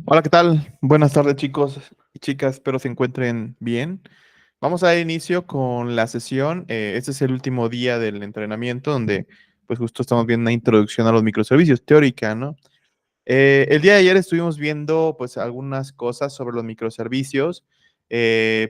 Hola, ¿qué tal? Buenas tardes, chicos y chicas. Espero se encuentren bien. Vamos a dar inicio con la sesión. Este es el último día del entrenamiento donde, pues, justo estamos viendo una introducción a los microservicios teórica, ¿no? El día de ayer estuvimos viendo, pues, algunas cosas sobre los microservicios.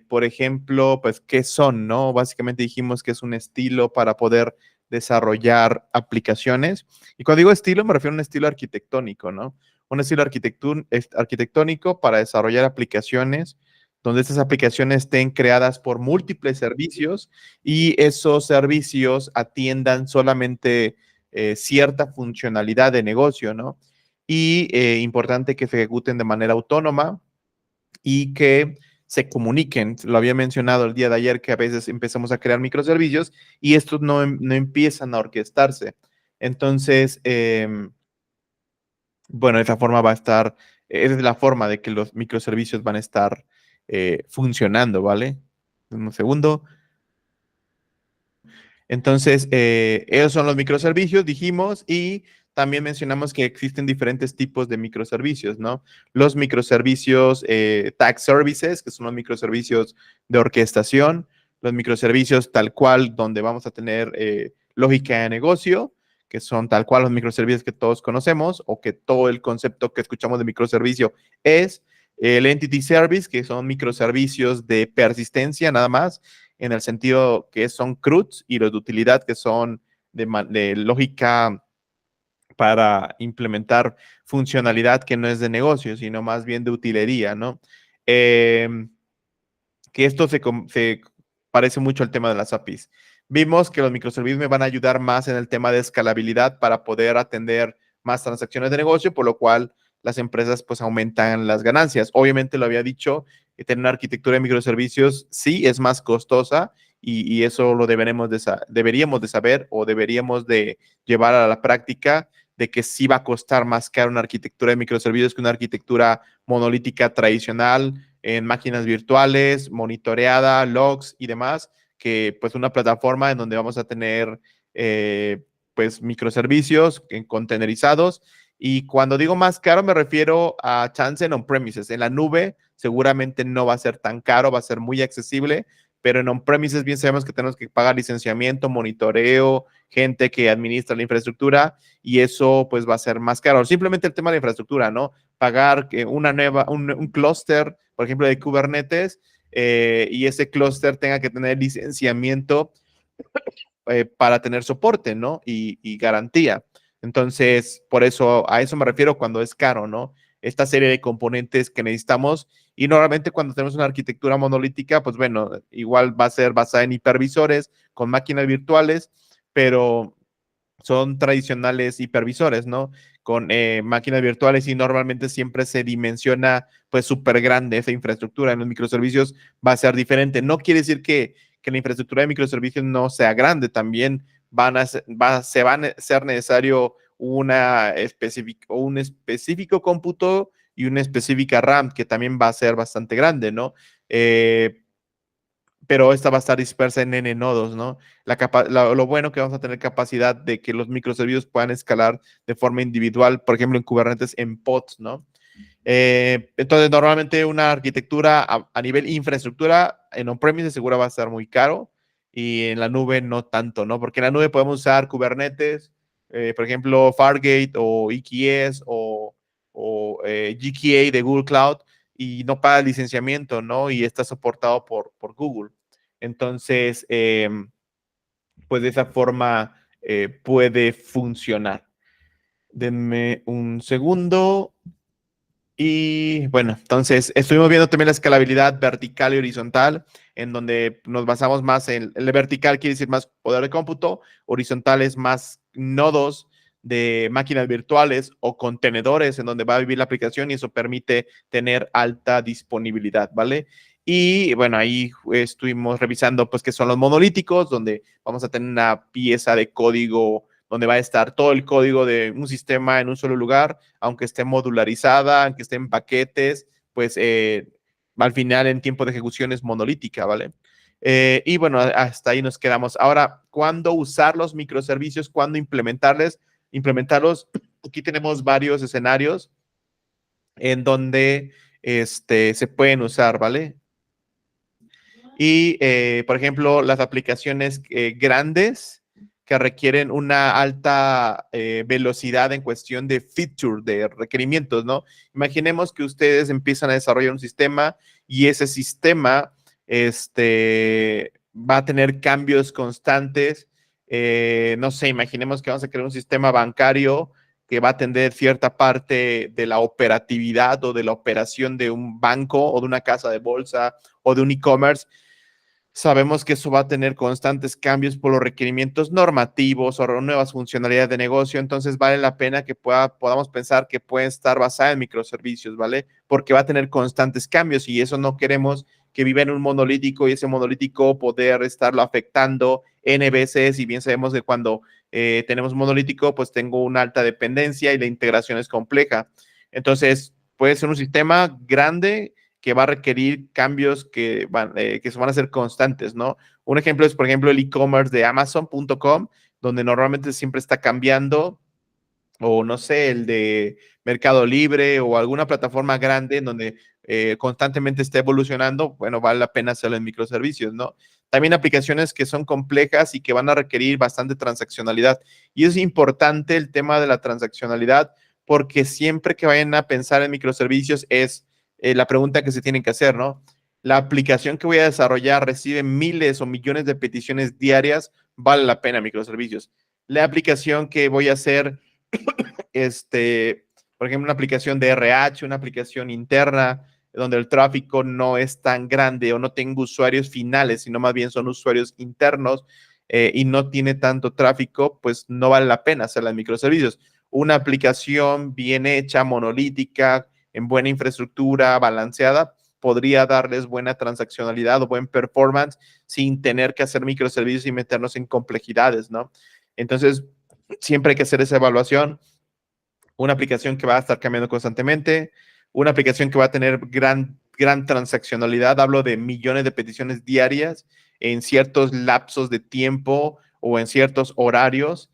Por ejemplo, pues, ¿qué son, no? Básicamente dijimos que es un estilo para poder desarrollar aplicaciones. Y cuando digo estilo, me refiero a un estilo arquitectónico, ¿no? Un estilo arquitectónico para desarrollar aplicaciones donde estas aplicaciones estén creadas por múltiples servicios y esos servicios atiendan solamente cierta funcionalidad de negocio, ¿no? Y importante que se ejecuten de manera autónoma y que se comuniquen. Lo había mencionado el día de ayer que a veces empezamos a crear microservicios y estos no empiezan a orquestarse. Entonces, bueno, de esa forma va a estar, esa es la forma de que los microservicios van a estar funcionando, ¿vale? Un segundo. Entonces, esos son los microservicios, dijimos, y también mencionamos que existen diferentes tipos de microservicios, ¿no? Los microservicios tag services, que son los microservicios de orquestación, los microservicios tal cual, donde vamos a tener lógica de negocio, que son tal cual los microservicios que todos conocemos, o que todo el concepto que escuchamos de microservicio es el entity service, que son microservicios de persistencia nada más, en el sentido que son CRUDs, y los de utilidad que son de lógica para implementar funcionalidad que no es de negocio, sino más bien de utilería, ¿no? Eh, que esto se parece mucho al tema de las APIs. Vimos que los microservicios me van a ayudar más en el tema de escalabilidad para poder atender más transacciones de negocio, por lo cual las empresas pues aumentan las ganancias. Obviamente lo había dicho, que tener una arquitectura de microservicios sí es más costosa y eso lo deberíamos de saber o deberíamos de llevar a la práctica de que sí va a costar más caro una arquitectura de microservicios que una arquitectura monolítica tradicional en máquinas virtuales, monitoreada, logs y demás, que pues una plataforma en donde vamos a tener pues microservicios containerizados. Y cuando digo más caro me refiero a chance en on-premises. En la nube seguramente no va a ser tan caro, va a ser muy accesible, pero en on-premises bien sabemos que tenemos que pagar licenciamiento, monitoreo, gente que administra la infraestructura y eso pues va a ser más caro. Simplemente el tema de la infraestructura, ¿no? Pagar un clúster, por ejemplo, de Kubernetes, y ese clúster tenga que tener licenciamiento para tener soporte, ¿no? Y garantía. Entonces, por eso, a eso me refiero cuando es caro, ¿no? Esta serie de componentes que necesitamos y normalmente cuando tenemos una arquitectura monolítica, pues bueno, igual va a ser basada en hipervisores con máquinas virtuales, pero son tradicionales hipervisores, ¿no? Con máquinas virtuales y normalmente siempre se dimensiona pues súper grande esa infraestructura. En los microservicios va a ser diferente. No quiere decir que la infraestructura de microservicios no sea grande, también se va a ser necesario un específico cómputo y una específica RAM que también va a ser bastante grande, ¿no? Pero esta va a estar dispersa en N nodos, ¿no? Lo bueno que vamos a tener capacidad de que los microservicios puedan escalar de forma individual, por ejemplo, en Kubernetes en pods, ¿no? Entonces, normalmente una arquitectura a nivel infraestructura en on-premise seguro va a estar muy caro y en la nube no tanto, ¿no? Porque en la nube podemos usar Kubernetes, por ejemplo, Fargate o EKS o GKA de Google Cloud y no paga licenciamiento, ¿no? Y está soportado por Google. Entonces, pues de esa forma puede funcionar. Denme un segundo. Y bueno, entonces estuvimos viendo también la escalabilidad vertical y horizontal, en donde nos basamos más en el vertical, quiere decir más poder de cómputo, horizontal es más nodos de máquinas virtuales o contenedores en donde va a vivir la aplicación y eso permite tener alta disponibilidad, ¿vale? Y bueno, ahí estuvimos revisando pues qué son los monolíticos, donde vamos a tener una pieza de código donde va a estar todo el código de un sistema en un solo lugar, aunque esté modularizada, aunque esté en paquetes, pues al final en tiempo de ejecución es monolítica, ¿vale? Y bueno, hasta ahí nos quedamos. Ahora, ¿cuándo usar los microservicios? ¿Cuándo implementarlos? Aquí tenemos varios escenarios en donde se pueden usar, ¿vale? Y, por ejemplo, las aplicaciones grandes que requieren una alta velocidad en cuestión de feature, de requerimientos, ¿no? Imaginemos que ustedes empiezan a desarrollar un sistema y ese sistema va a tener cambios constantes. No sé, imaginemos que vamos a crear un sistema bancario que va a atender cierta parte de la operatividad o de la operación de un banco o de una casa de bolsa o de un e-commerce. Sabemos que eso va a tener constantes cambios por los requerimientos normativos o nuevas funcionalidades de negocio, entonces vale la pena que podamos pensar que puede estar basada en microservicios, ¿vale? Porque va a tener constantes cambios y eso no queremos que viva en un monolítico y ese monolítico poder estarlo afectando N veces, y bien sabemos que cuando tenemos monolítico, pues tengo una alta dependencia y la integración es compleja. Entonces, puede ser un sistema grande que va a requerir cambios que van a ser constantes, ¿no? Un ejemplo es, por ejemplo, el e-commerce de Amazon.com, donde normalmente siempre está cambiando, o no sé, el de Mercado Libre o alguna plataforma grande en donde constantemente está evolucionando. Bueno, vale la pena hacerlo en microservicios, ¿no? También aplicaciones que son complejas y que van a requerir bastante transaccionalidad. Y es importante el tema de la transaccionalidad, porque siempre que vayan a pensar en microservicios es la pregunta que se tienen que hacer, ¿no? La aplicación que voy a desarrollar recibe miles o millones de peticiones diarias, vale la pena microservicios. La aplicación que voy a hacer, por ejemplo, una aplicación de RH, una aplicación interna, donde el tráfico no es tan grande o no tengo usuarios finales, sino más bien son usuarios internos y no tiene tanto tráfico, pues no vale la pena hacerla en microservicios. Una aplicación bien hecha, monolítica, en buena infraestructura, balanceada, podría darles buena transaccionalidad o buen performance sin tener que hacer microservicios y meternos en complejidades, ¿no? Entonces, siempre hay que hacer esa evaluación. Una aplicación que va a estar cambiando constantemente, una aplicación que va a tener gran transaccionalidad, hablo de millones de peticiones diarias en ciertos lapsos de tiempo o en ciertos horarios.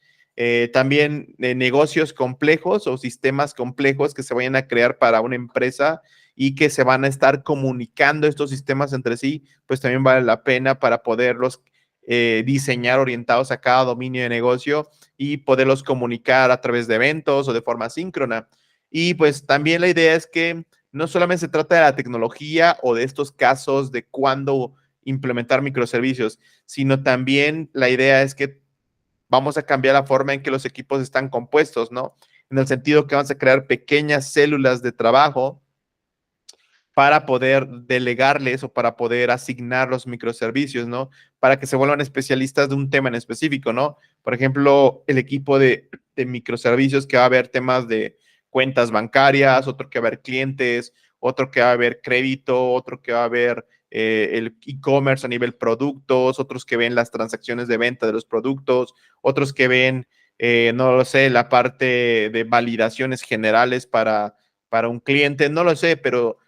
También negocios complejos o sistemas complejos que se vayan a crear para una empresa y que se van a estar comunicando estos sistemas entre sí, pues también vale la pena para poderlos diseñar orientados a cada dominio de negocio y poderlos comunicar a través de eventos o de forma síncrona. Y pues también la idea es que no solamente se trata de la tecnología o de estos casos de cuándo implementar microservicios, sino también la idea es que vamos a cambiar la forma en que los equipos están compuestos, ¿no? En el sentido que vamos a crear pequeñas células de trabajo para poder delegarles o para poder asignar los microservicios, ¿no? Para que se vuelvan especialistas de un tema en específico, ¿no? Por ejemplo, el equipo de microservicios que va a ver temas de cuentas bancarias, otro que va a ver clientes, otro que va a ver crédito, otro que va a ver el e-commerce a nivel productos, otros que ven las transacciones de venta de los productos, otros que ven, no lo sé, la parte de validaciones generales para un cliente, no lo sé, pero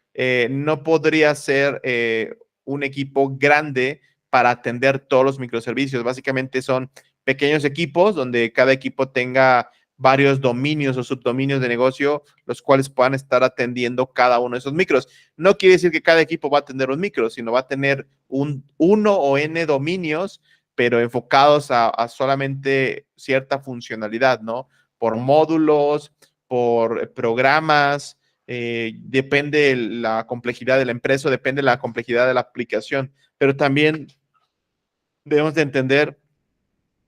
no podría ser un equipo grande para atender todos los microservicios. Básicamente son pequeños equipos donde cada equipo tenga varios dominios o subdominios de negocio, los cuales puedan estar atendiendo cada uno de esos micros. No quiere decir que cada equipo va a tener un micro, sino va a tener uno o n dominios, pero enfocados a solamente cierta funcionalidad, ¿no? Por módulos, por programas, depende la complejidad de la empresa, depende la complejidad de la aplicación, pero también debemos de entender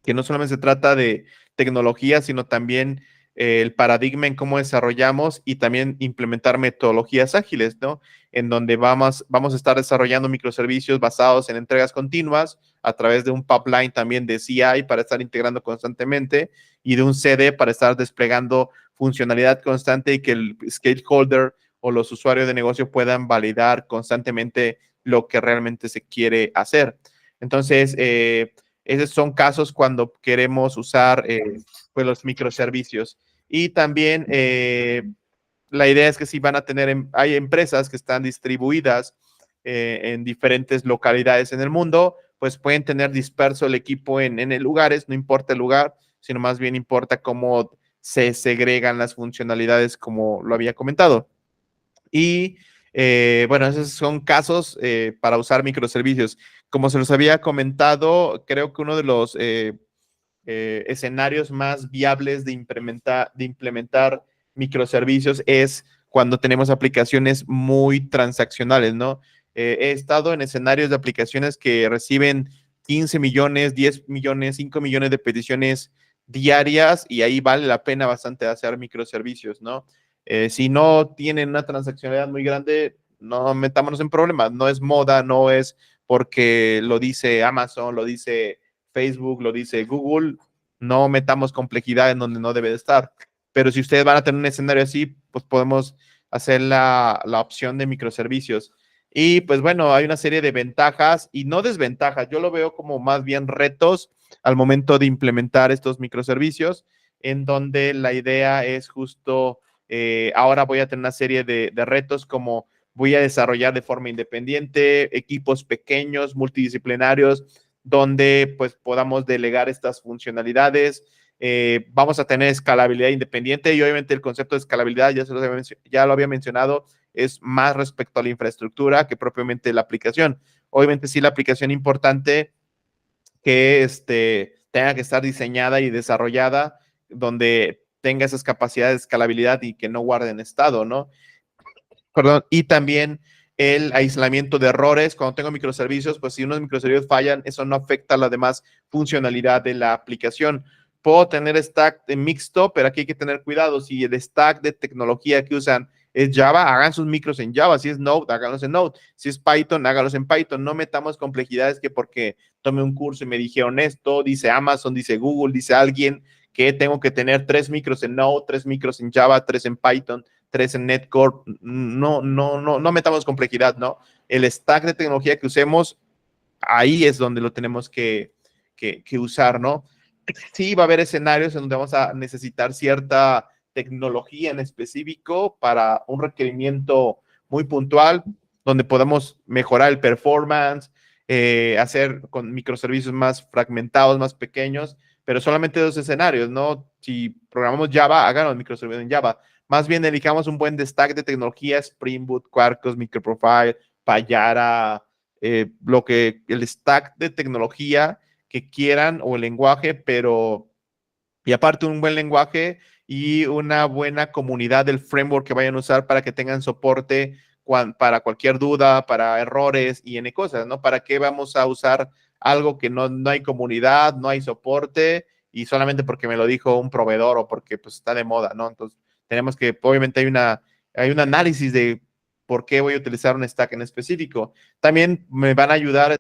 que no solamente se trata de tecnología, sino también el paradigma en cómo desarrollamos y también implementar metodologías ágiles, ¿no? En donde vamos a estar desarrollando microservicios basados en entregas continuas a través de un pipeline también de CI para estar integrando constantemente y de un CD para estar desplegando funcionalidad constante y que el stakeholder o los usuarios de negocio puedan validar constantemente lo que realmente se quiere hacer. Entonces, esos son casos cuando queremos usar pues los microservicios. Y también la idea es que si van a tener, hay empresas que están distribuidas en diferentes localidades en el mundo, pues pueden tener disperso el equipo en lugares, no importa el lugar, sino más bien importa cómo se segregan las funcionalidades, como lo había comentado. Y bueno, esos son casos para usar microservicios. Como se los había comentado, creo que uno de los escenarios más viables de implementar microservicios es cuando tenemos aplicaciones muy transaccionales, ¿no? He estado en escenarios de aplicaciones que reciben 15 millones, 10 millones, 5 millones de peticiones diarias y ahí vale la pena bastante hacer microservicios, ¿no? Si no tienen una transaccionalidad muy grande, no metámonos en problemas. No es moda, no es porque lo dice Amazon, lo dice Facebook, lo dice Google, no metamos complejidad en donde no debe de estar. Pero si ustedes van a tener un escenario así, pues podemos hacer la opción de microservicios. Y pues bueno, hay una serie de ventajas y no desventajas. Yo lo veo como más bien retos al momento de implementar estos microservicios, en donde la idea es justo, ahora voy a tener una serie de retos como voy a desarrollar de forma independiente equipos pequeños, multidisciplinarios, donde pues podamos delegar estas funcionalidades. Vamos a tener escalabilidad independiente y obviamente el concepto de escalabilidad, ya lo había mencionado, es más respecto a la infraestructura que propiamente la aplicación. Obviamente sí la aplicación importante que tenga que estar diseñada y desarrollada donde tenga esas capacidades de escalabilidad y que no guarden estado, ¿no? Perdón, y también el aislamiento de errores. Cuando tengo microservicios, pues si unos microservicios fallan, eso no afecta a la demás funcionalidad de la aplicación. Puedo tener stack de mixto, pero aquí hay que tener cuidado. Si el stack de tecnología que usan es Java, hagan sus micros en Java. Si es Node, háganlos en Node. Si es Python, háganlos en Python. No metamos complejidades que porque tomé un curso y me dijeron esto, dice Amazon, dice Google, dice alguien que tengo que tener 3 micros en Node, 3 micros en Java, 3 en Python, 3 en NetCore. No metamos complejidad, ¿no? El stack de tecnología que usemos, ahí es donde lo tenemos que usar, ¿no? Sí, va a haber escenarios en donde vamos a necesitar cierta tecnología en específico para un requerimiento muy puntual, donde podamos mejorar el performance, hacer con microservicios más fragmentados, más pequeños, pero solamente dos escenarios, ¿no? Si programamos Java, háganos microservicios en Java. Más bien elijamos un buen stack de tecnología, Spring Boot, Quarkus, Microprofile, Payara, el stack de tecnología que quieran o el lenguaje, pero y aparte un buen lenguaje y una buena comunidad del framework que vayan a usar para que tengan soporte para cualquier duda, para errores y N cosas, ¿no? ¿Para qué vamos a usar algo que no hay comunidad, no hay soporte y solamente porque me lo dijo un proveedor o porque pues está de moda, ¿no? Entonces tenemos que, obviamente hay un análisis de por qué voy a utilizar un stack en específico. También me van a ayudar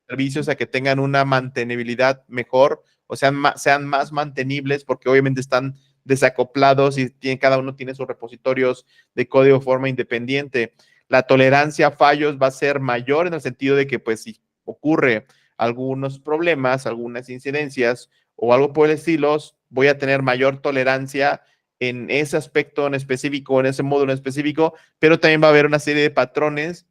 servicios a que tengan una mantenibilidad mejor, o sean más mantenibles porque obviamente están desacoplados y cada uno tiene sus repositorios de código de forma independiente. La tolerancia a fallos va a ser mayor en el sentido de que pues si ocurre algunos problemas, algunas incidencias o algo por el estilo, voy a tener mayor tolerancia en ese aspecto en específico, en ese módulo en específico, pero también va a haber una serie de patrones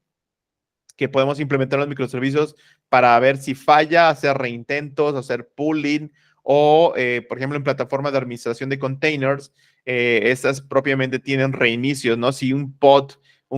que podemos implementar en los microservicios para ver si falla, hacer reintentos, hacer pooling o, por ejemplo, en plataformas de administración de containers, estas propiamente tienen reinicios, ¿no? Si un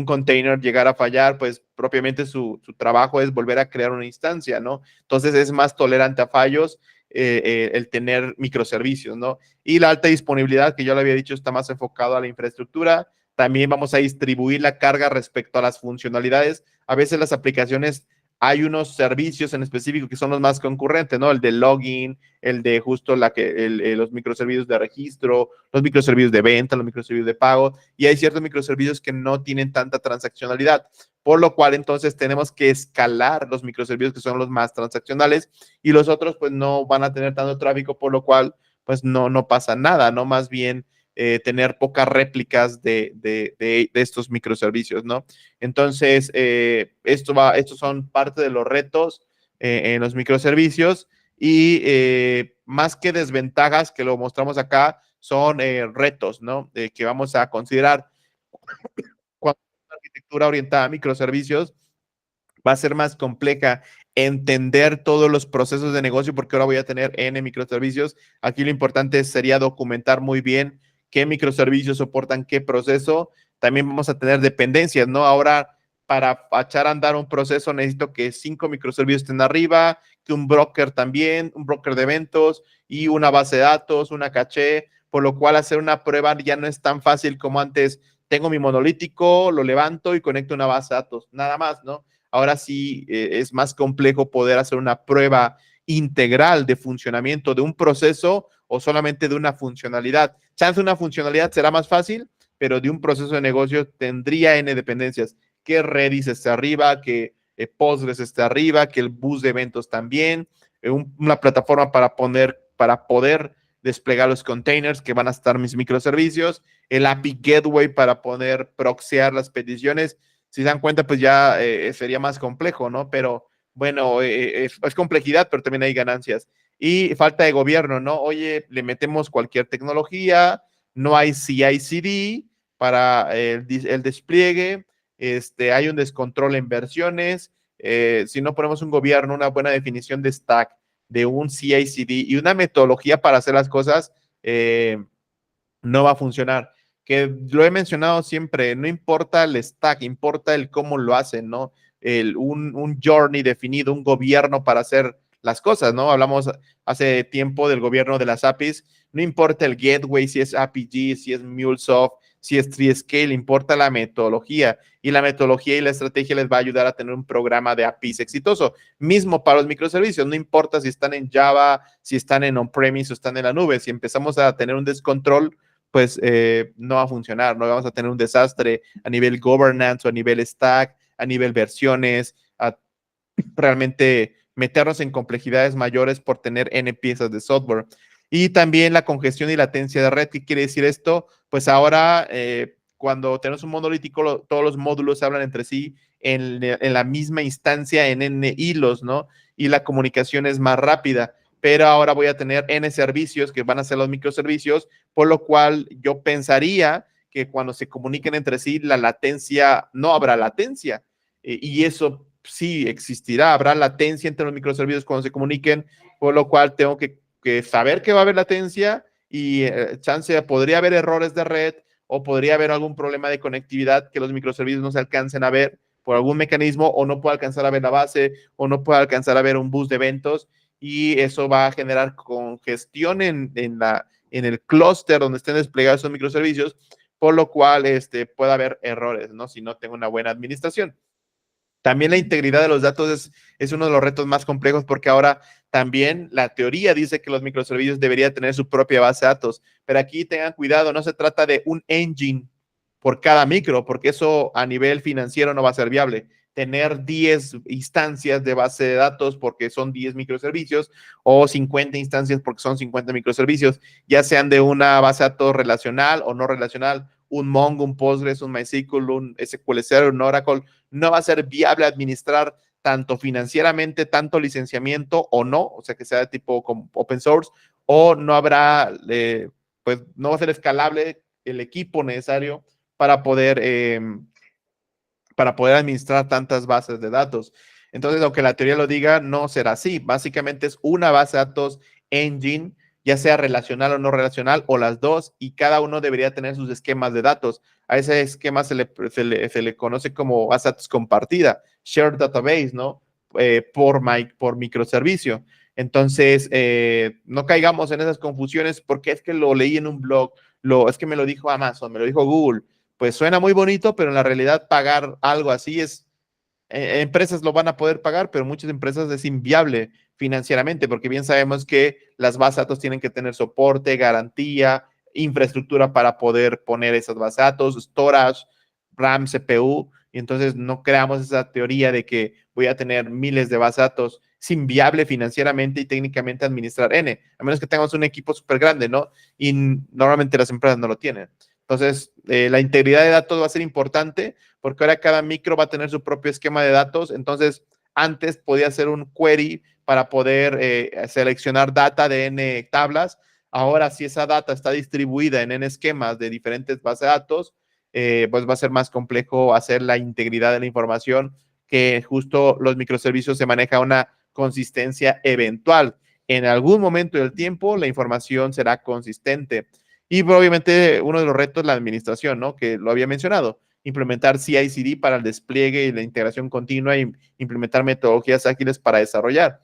container llegara a fallar, pues propiamente su trabajo es volver a crear una instancia, ¿no? Entonces es más tolerante a fallos el tener microservicios, ¿no? Y la alta disponibilidad, que yo le había dicho, está más enfocado a la infraestructura. También vamos a distribuir la carga respecto a las funcionalidades. A veces las aplicaciones, hay unos servicios en específico que son los más concurrentes, ¿no? El de login, el de justo los microservicios de registro, los microservicios de venta, los microservicios de pago, y hay ciertos microservicios que no tienen tanta transaccionalidad, por lo cual entonces tenemos que escalar los microservicios que son los más transaccionales y los otros pues no van a tener tanto tráfico, por lo cual pues no pasa nada, ¿no? Más bien tener pocas réplicas de estos microservicios, ¿no? Entonces, estos son parte de los retos en los microservicios y más que desventajas que lo mostramos acá, son retos, ¿no? Que vamos a considerar cuando una arquitectura orientada a microservicios va a ser más compleja entender todos los procesos de negocio porque ahora voy a tener N microservicios. Aquí lo importante sería documentar muy bien qué microservicios soportan qué proceso. también vamos a tener dependencias, ¿no? Ahora, para echar a andar un proceso, necesito que 5 microservicios estén arriba, que un broker también, un broker de eventos y una base de datos, una caché, por lo cual hacer una prueba ya no es tan fácil como antes. Tengo mi monolítico, lo levanto y conecto una base de datos, nada más, ¿no? Ahora sí es más complejo poder hacer una prueba integral de funcionamiento de un proceso o solamente de una funcionalidad. Chance una funcionalidad será más fácil, pero de un proceso de negocio tendría N dependencias. Que Redis esté arriba, que Postgres esté arriba, que el bus de eventos también, una plataforma para poder desplegar los containers que van a estar mis microservicios, el API Gateway para poder proxear las peticiones. Si se dan cuenta, pues ya sería más complejo, ¿no? Pero bueno, es complejidad, pero también hay ganancias. Y falta de gobierno, ¿no? Oye, le metemos cualquier tecnología, no hay CI/CD para el despliegue, hay un descontrol en versiones. Si no ponemos un gobierno, una buena definición de stack, de un CI/CD y una metodología para hacer las cosas, no va a funcionar. Que lo he mencionado siempre, no importa el stack, importa el cómo lo hacen, ¿no? Un journey definido, un gobierno para hacer las cosas, ¿no? Hablamos hace tiempo del gobierno de las APIs, no importa el gateway, si es APG, si es MuleSoft, si es TreeScale, importa la metodología, y la metodología y la estrategia les va a ayudar a tener un programa de APIs exitoso. Mismo para los microservicios, no importa si están en Java, si están en on-premise o están en la nube, si empezamos a tener un descontrol, pues no va a funcionar, no vamos a tener un desastre a nivel governance o a nivel stack, a nivel versiones, a realmente meternos en complejidades mayores por tener N piezas de software. Y también la congestión y latencia de red. ¿Qué quiere decir esto? Pues ahora, cuando tenemos un monolítico, todos los módulos hablan entre sí en la misma instancia, en N hilos, ¿no? Y la comunicación es más rápida. Pero ahora voy a tener N servicios que van a ser los microservicios, por lo cual yo pensaría que cuando se comuniquen entre sí, la latencia, no habrá latencia. Y eso sí existirá, habrá latencia entre los microservicios cuando se comuniquen, por lo cual tengo que saber que va a haber latencia y chance, podría haber errores de red o podría haber algún problema de conectividad que los microservicios no se alcancen a ver por algún mecanismo o no pueda alcanzar a ver la base o no pueda alcanzar a ver un bus de eventos y eso va a generar congestión en el clúster donde estén desplegados esos microservicios, por lo cual puede haber errores, ¿no? Si no tengo una buena administración. También la integridad de los datos es uno de los retos más complejos porque ahora también la teoría dice que los microservicios deberían tener su propia base de datos, pero aquí tengan cuidado, no se trata de un engine por cada micro, porque eso a nivel financiero no va a ser viable. Tener 10 instancias de base de datos porque son 10 microservicios o 50 instancias porque son 50 microservicios, ya sean de una base de datos relacional o no relacional, un Mongo, un Postgres, un MySQL, un SQL Server, un Oracle, no va a ser viable administrar tanto financieramente, tanto licenciamiento o no, o sea que sea de tipo open source, o no habrá, pues no va a ser escalable el equipo necesario para poder administrar tantas bases de datos. Entonces, aunque la teoría lo diga, no será así. Básicamente es una base de datos engine, ya sea relacional o no relacional, o las dos, y cada uno debería tener sus esquemas de datos. A ese esquema se le conoce como base de datos compartida, shared database, ¿no? Por microservicio. Entonces, no caigamos en esas confusiones porque es que lo leí en un blog, es que me lo dijo Amazon, me lo dijo Google. Pues suena muy bonito, pero en la realidad pagar algo así empresas lo van a poder pagar, pero muchas empresas es inviable financieramente, porque bien sabemos que las bases de datos tienen que tener soporte, garantía, infraestructura para poder poner esas bases de datos, storage, RAM, CPU, y entonces no creamos esa teoría de que voy a tener miles de bases de datos. Es inviable financieramente y técnicamente administrar N, a menos que tengamos un equipo súper grande, ¿no? Y normalmente las empresas no lo tienen. Entonces, la integridad de datos va a ser importante porque ahora cada micro va a tener su propio esquema de datos. Entonces, antes podía hacer un query para poder seleccionar data de N tablas. Ahora, si esa data está distribuida en N esquemas de diferentes bases de datos, pues va a ser más complejo hacer la integridad de la información, que justo los microservicios se maneja una consistencia eventual. En algún momento del tiempo, la información será consistente. Y obviamente uno de los retos, la administración, ¿no? Que lo había mencionado, implementar CI/CD para el despliegue y la integración continua y implementar metodologías ágiles para desarrollar.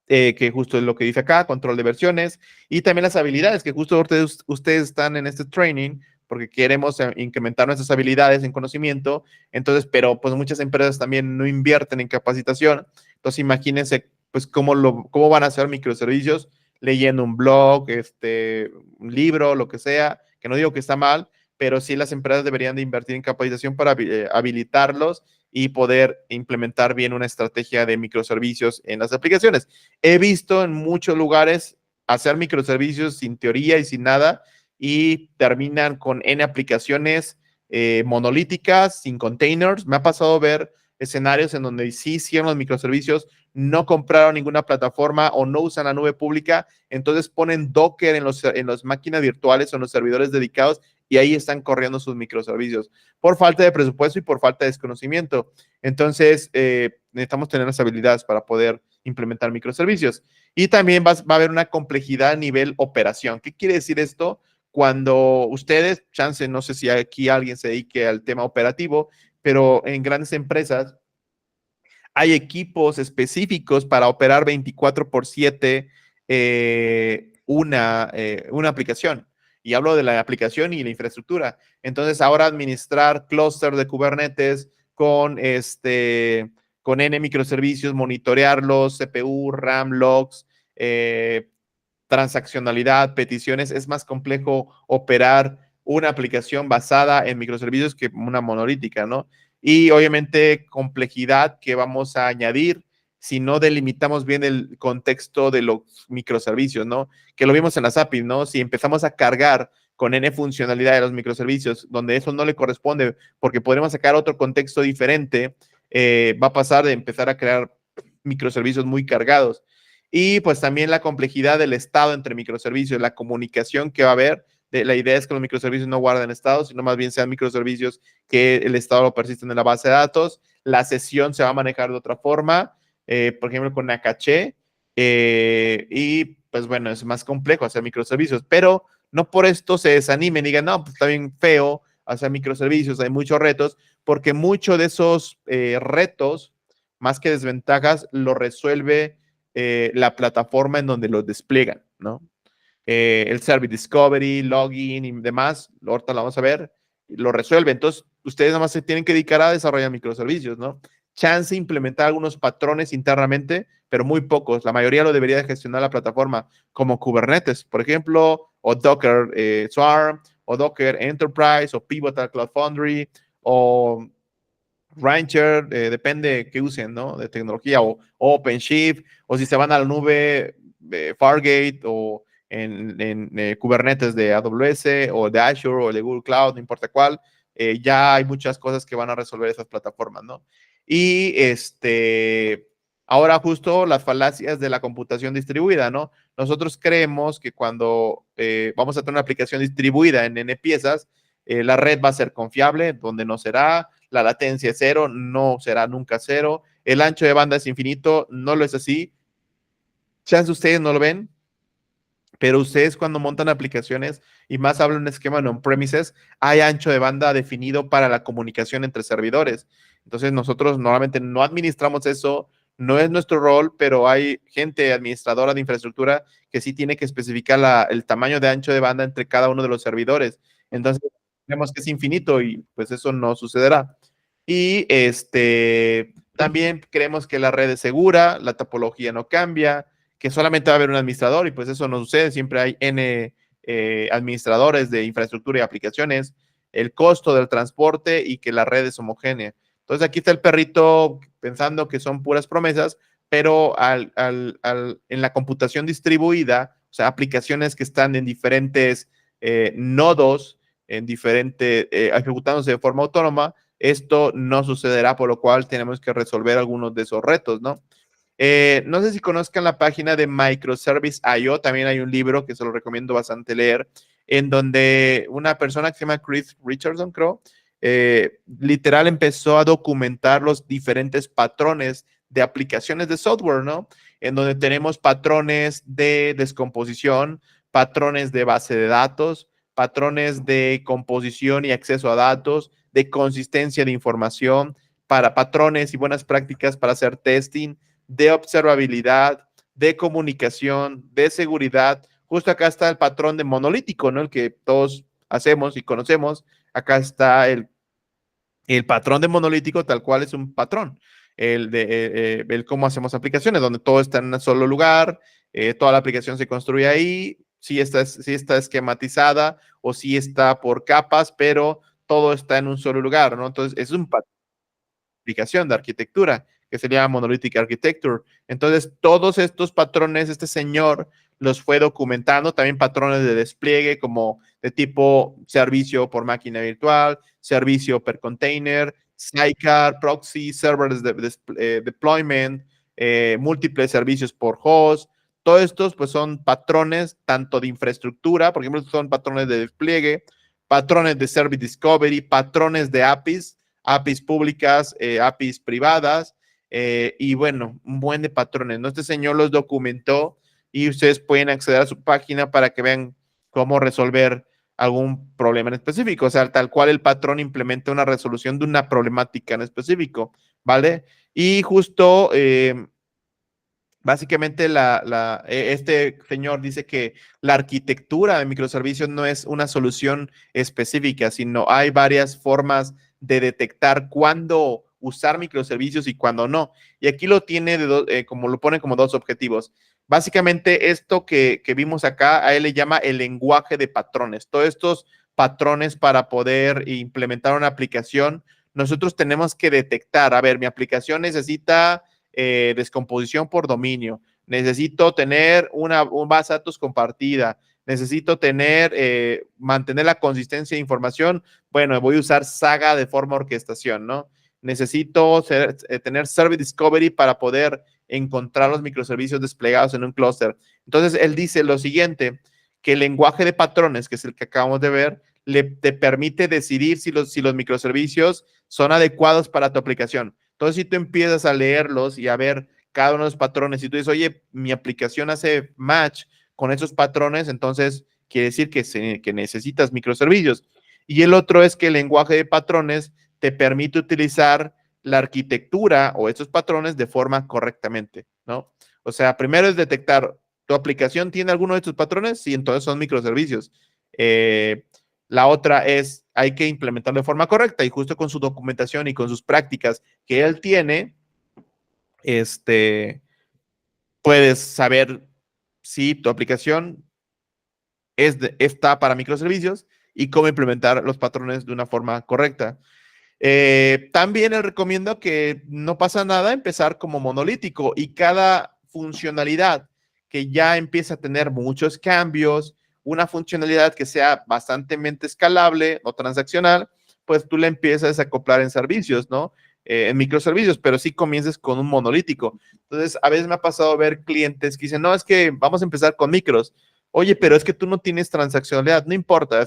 Que justo es lo que dice acá, control de versiones y también las habilidades, que justo ustedes están en este training porque queremos incrementar nuestras habilidades en conocimiento, entonces, pero pues muchas empresas también no invierten en capacitación, entonces imagínense pues cómo van a hacer microservicios leyendo un blog, un libro, lo que sea, que no digo que está mal, pero sí las empresas deberían de invertir en capacitación para habilitarlos y poder implementar bien una estrategia de microservicios en las aplicaciones. He visto en muchos lugares hacer microservicios sin teoría y sin nada y terminan con N aplicaciones monolíticas, sin containers. Me ha pasado ver escenarios en donde sí hicieron los microservicios, no compraron ninguna plataforma o no usan la nube pública, entonces ponen Docker en las máquinas virtuales o en los servidores dedicados y ahí están corriendo sus microservicios por falta de presupuesto y por falta de desconocimiento. Entonces, necesitamos tener las habilidades para poder implementar microservicios. Y también va a haber una complejidad a nivel operación. ¿Qué quiere decir esto? Cuando ustedes, chance, no sé si aquí alguien se dedique al tema operativo, pero en grandes empresas hay equipos específicos para operar 24/7 una aplicación. Y hablo de la aplicación y la infraestructura. Entonces, ahora administrar clúster de Kubernetes con N microservicios, monitorearlos, CPU, RAM, logs, transaccionalidad, peticiones, es más complejo operar una aplicación basada en microservicios que una monolítica, ¿no? Y obviamente complejidad que vamos a añadir si no delimitamos bien el contexto de los microservicios, ¿no? Que lo vimos en las APIs, ¿no? Si empezamos a cargar con N funcionalidad de los microservicios, donde eso no le corresponde, porque podremos sacar otro contexto diferente, va a pasar de empezar a crear microservicios muy cargados. Y pues también la complejidad del estado entre microservicios, la comunicación que va a haber. La idea es que los microservicios no guarden estados, sino más bien sean microservicios que el estado lo persisten en la base de datos. La sesión se va a manejar de otra forma, por ejemplo, con una caché. Y pues bueno, es más complejo hacer microservicios, pero no por esto se desanimen y digan, no, pues está bien feo hacer microservicios, hay muchos retos, porque muchos de esos retos, más que desventajas, lo resuelve la plataforma en donde los despliegan, ¿no? El Service Discovery, Login y demás, ahorita lo vamos a ver, lo resuelve. Entonces, ustedes nada más se tienen que dedicar a desarrollar microservicios, ¿no? Chance implementar algunos patrones internamente, pero muy pocos. La mayoría lo debería de gestionar la plataforma, como Kubernetes, por ejemplo, o Docker Swarm, o Docker Enterprise, o Pivotal Cloud Foundry, o Rancher, depende que usen, ¿no? De tecnología, o OpenShift, o si se van a la nube, Fargate, o en Kubernetes de AWS, o de Azure, o de Google Cloud, no importa cuál, ya hay muchas cosas que van a resolver esas plataformas, ¿no? Y ahora justo las falacias de la computación distribuida, ¿no? Nosotros creemos que cuando vamos a tener una aplicación distribuida en N piezas, la red va a ser confiable, donde no será, la latencia es cero, no será nunca cero, el ancho de banda es infinito, no lo es así. Chance ustedes no lo ven, pero ustedes cuando montan aplicaciones y más hablan un esquema en on-premises, hay ancho de banda definido para la comunicación entre servidores. Entonces nosotros normalmente no administramos eso, no es nuestro rol, pero hay gente administradora de infraestructura que sí tiene que especificar el tamaño de ancho de banda entre cada uno de los servidores. Entonces, vemos que es infinito y pues eso no sucederá. Y también creemos que la red es segura, la topología no cambia, que solamente va a haber un administrador y pues eso no sucede, siempre hay N administradores de infraestructura y aplicaciones, el costo del transporte y que la red es homogénea. Entonces aquí está el perrito pensando que son puras promesas, pero en la computación distribuida, o sea, aplicaciones que están en diferentes nodos, en diferentes, ejecutándose de forma autónoma, esto no sucederá, por lo cual tenemos que resolver algunos de esos retos, ¿no? No sé si conozcan la página de Microservice.io, también hay un libro que se lo recomiendo bastante leer, en donde una persona que se llama Chris Richardson, creo, literal empezó a documentar los diferentes patrones de aplicaciones de software, ¿no? En donde tenemos patrones de descomposición, patrones de base de datos, patrones de composición y acceso a datos, de consistencia de información, para patrones y buenas prácticas para hacer testing, de observabilidad, de comunicación, de seguridad. Justo acá está el patrón de monolítico, ¿no? El que todos hacemos y conocemos. Acá está el patrón de monolítico, tal cual es un patrón. El cómo hacemos aplicaciones, donde todo está en un solo lugar, toda la aplicación se construye ahí, sí está esquematizada o sí está por capas, pero todo está en un solo lugar, ¿no? Entonces, es un patrón aplicación de arquitectura, que se llama Monolithic Architecture. Entonces, todos estos patrones, este señor los fue documentando, también patrones de despliegue como de tipo servicio por máquina virtual, servicio per container, sidecar, proxy, servers deployment, múltiples servicios por host. Todos estos pues son patrones tanto de infraestructura, por ejemplo, son patrones de despliegue, patrones de service discovery, patrones de APIs públicas, APIs privadas, y bueno, un buen de patrones, ¿no? Este señor los documentó y ustedes pueden acceder a su página para que vean cómo resolver algún problema en específico, o sea, tal cual el patrón implementa una resolución de una problemática en específico, ¿vale? Y justo, básicamente, este señor dice que la arquitectura de microservicios no es una solución específica, sino hay varias formas de detectar cuándo usar microservicios y cuándo no. Y aquí lo tiene, como lo pone como dos objetivos. Básicamente, esto que vimos acá, a él le llama el lenguaje de patrones. Todos estos patrones para poder implementar una aplicación, nosotros tenemos que detectar, a ver, mi aplicación necesita descomposición por dominio, necesito tener una base de datos compartida, necesito mantener la consistencia de información, bueno, voy a usar Saga de forma orquestación, ¿no? Necesito tener Service Discovery para poder encontrar los microservicios desplegados en un clúster. Entonces, él dice lo siguiente, que el lenguaje de patrones, que es el que acabamos de ver, te permite decidir si los microservicios son adecuados para tu aplicación. Entonces, si tú empiezas a leerlos y a ver cada uno de los patrones, y tú dices, oye, mi aplicación hace match con esos patrones, entonces quiere decir que necesitas microservicios. Y el otro es que el lenguaje de patrones te permite utilizar la arquitectura o esos patrones de forma correctamente, ¿no? O sea, primero es detectar, ¿tu aplicación tiene alguno de estos patrones? Sí, entonces son microservicios. La otra es, hay que implementarlo de forma correcta y justo con su documentación y con sus prácticas que él tiene, puedes saber si tu aplicación está para microservicios y cómo implementar los patrones de una forma correcta. También les recomiendo que no pasa nada empezar como monolítico y cada funcionalidad que ya empieza a tener muchos cambios, una funcionalidad que sea bastante escalable o transaccional, pues tú le empiezas a acoplar en servicios, ¿no? En microservicios, pero sí comiences con un monolítico. Entonces, a veces me ha pasado ver clientes que dicen, no, es que vamos a empezar con micros. Oye, pero es que tú no tienes transaccionalidad, no importa,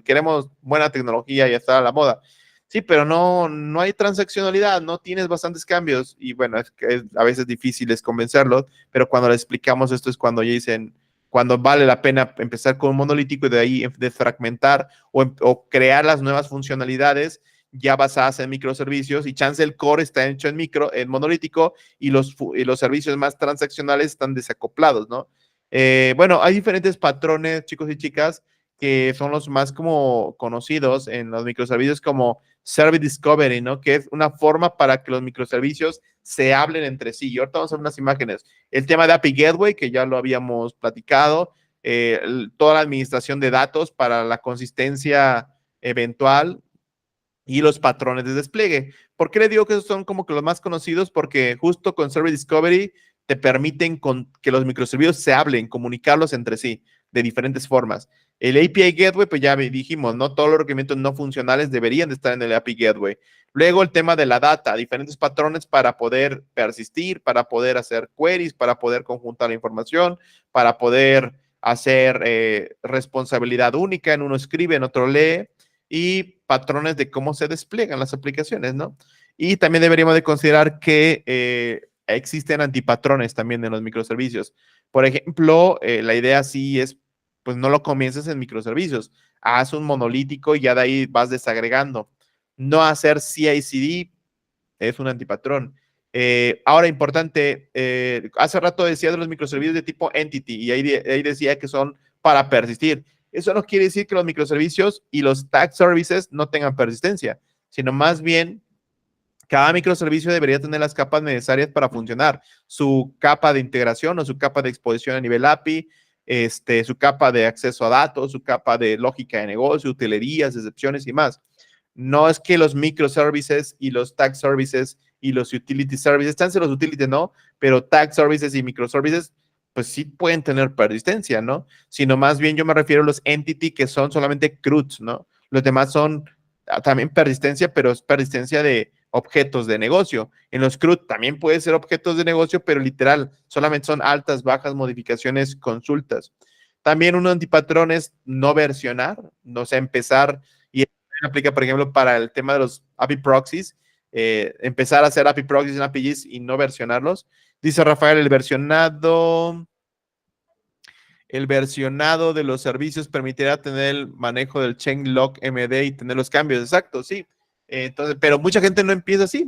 queremos buena tecnología y está a la moda. Sí, pero no hay transaccionalidad, no tienes bastantes cambios y bueno, es que a veces difícil es convencerlos, pero cuando les explicamos esto es cuando ya dicen, cuando vale la pena empezar con un monolítico y de ahí fragmentar o crear las nuevas funcionalidades ya basadas en microservicios y chance el core está hecho en monolítico y los servicios más transaccionales están desacoplados, ¿no? Bueno, hay diferentes patrones, chicos y chicas, que son los más como conocidos en los microservicios como Service Discovery, ¿no? Que es una forma para que los microservicios se hablen entre sí. Y ahorita vamos a ver unas imágenes. El tema de API Gateway, que ya lo habíamos platicado, toda la administración de datos para la consistencia eventual y los patrones de despliegue. ¿Por qué le digo que esos son como que los más conocidos? Porque justo con Service Discovery te permiten que los microservicios se hablen, comunicarlos entre sí de diferentes formas. El API Gateway, pues ya dijimos, ¿no? Todos los requerimientos no funcionales deberían de estar en el API Gateway. Luego el tema de la data, diferentes patrones para poder persistir, para poder hacer queries, para poder conjuntar la información, para poder hacer responsabilidad única, en uno escribe, en otro lee, y patrones de cómo se despliegan las aplicaciones, ¿no? Y también deberíamos de considerar que existen antipatrones también en los microservicios. Por ejemplo, la idea sí es pues no lo comiences en microservicios. Haz un monolítico y ya de ahí vas desagregando. No hacer CI/CD es un antipatrón. Ahora, importante, hace rato decía de los microservicios de tipo entity y ahí decía que son para persistir. Eso no quiere decir que los microservicios y los tag services no tengan persistencia, sino más bien cada microservicio debería tener las capas necesarias para funcionar. Su capa de integración o su capa de exposición a nivel API, su capa de acceso a datos, su capa de lógica de negocio, utilerías, excepciones y más. No es que los microservices y los tag services y los utility services, están los utilities, ¿no? Pero tag services y microservices, pues sí pueden tener persistencia, ¿no? Sino más bien yo me refiero a los entity que son solamente CRUDs, ¿no? Los demás son también persistencia, pero es persistencia de objetos de negocio. En los CRUD también puede ser objetos de negocio, pero literal, solamente son altas, bajas, modificaciones, consultas. También un antipatrón es no versionar, no sé, empezar, y aplica, por ejemplo, para el tema de los API proxies, empezar a hacer API proxies en APIs y no versionarlos. Dice Rafael, el versionado de los servicios permitirá tener el manejo del changelog MD y tener los cambios. Exacto, sí. Entonces, pero mucha gente no empieza así.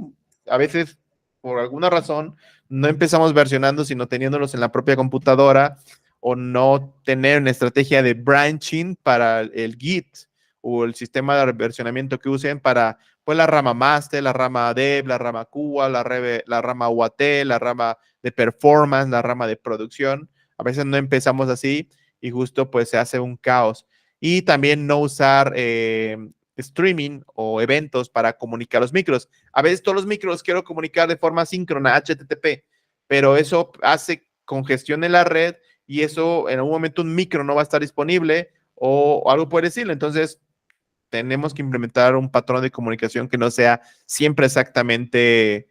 A veces, por alguna razón, no empezamos versionando, sino teniéndolos en la propia computadora o no tener una estrategia de branching para el Git o el sistema de versionamiento que usen para pues la rama master, la rama dev, la rama QA, la rama UAT, la rama de performance, la rama de producción. A veces no empezamos así y justo pues se hace un caos. Y también no usar streaming o eventos para comunicar los micros. A veces todos los micros quiero comunicar de forma síncrona, HTTP, pero eso hace congestión en la red y eso en algún momento un micro no va a estar disponible o algo por decirlo. Entonces tenemos que implementar un patrón de comunicación que no sea siempre exactamente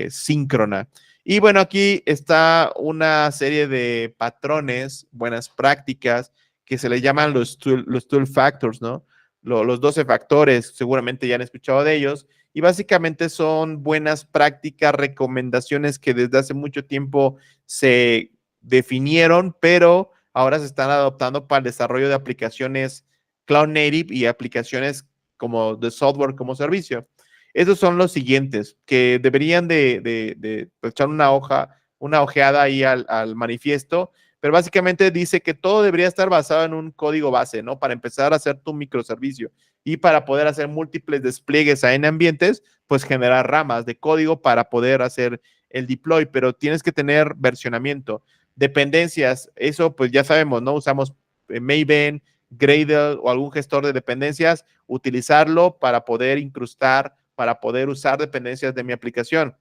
síncrona. Y bueno, aquí está una serie de patrones, buenas prácticas, que se le llaman los tool factors, ¿no? Los 12 factores, seguramente ya han escuchado de ellos, y básicamente son buenas prácticas, recomendaciones que desde hace mucho tiempo se definieron, pero ahora se están adoptando para el desarrollo de aplicaciones cloud native y aplicaciones como de software como servicio. Esos son los siguientes, que deberían de echar una ojeada ahí al manifiesto, pero básicamente dice que todo debería estar basado en un código base, ¿no? Para empezar a hacer tu microservicio y para poder hacer múltiples despliegues en ambientes, pues generar ramas de código para poder hacer el deploy, pero tienes que tener versionamiento, dependencias, eso pues ya sabemos, ¿no? Usamos Maven, Gradle o algún gestor de dependencias, utilizarlo para poder incrustar, para poder usar dependencias de mi aplicación.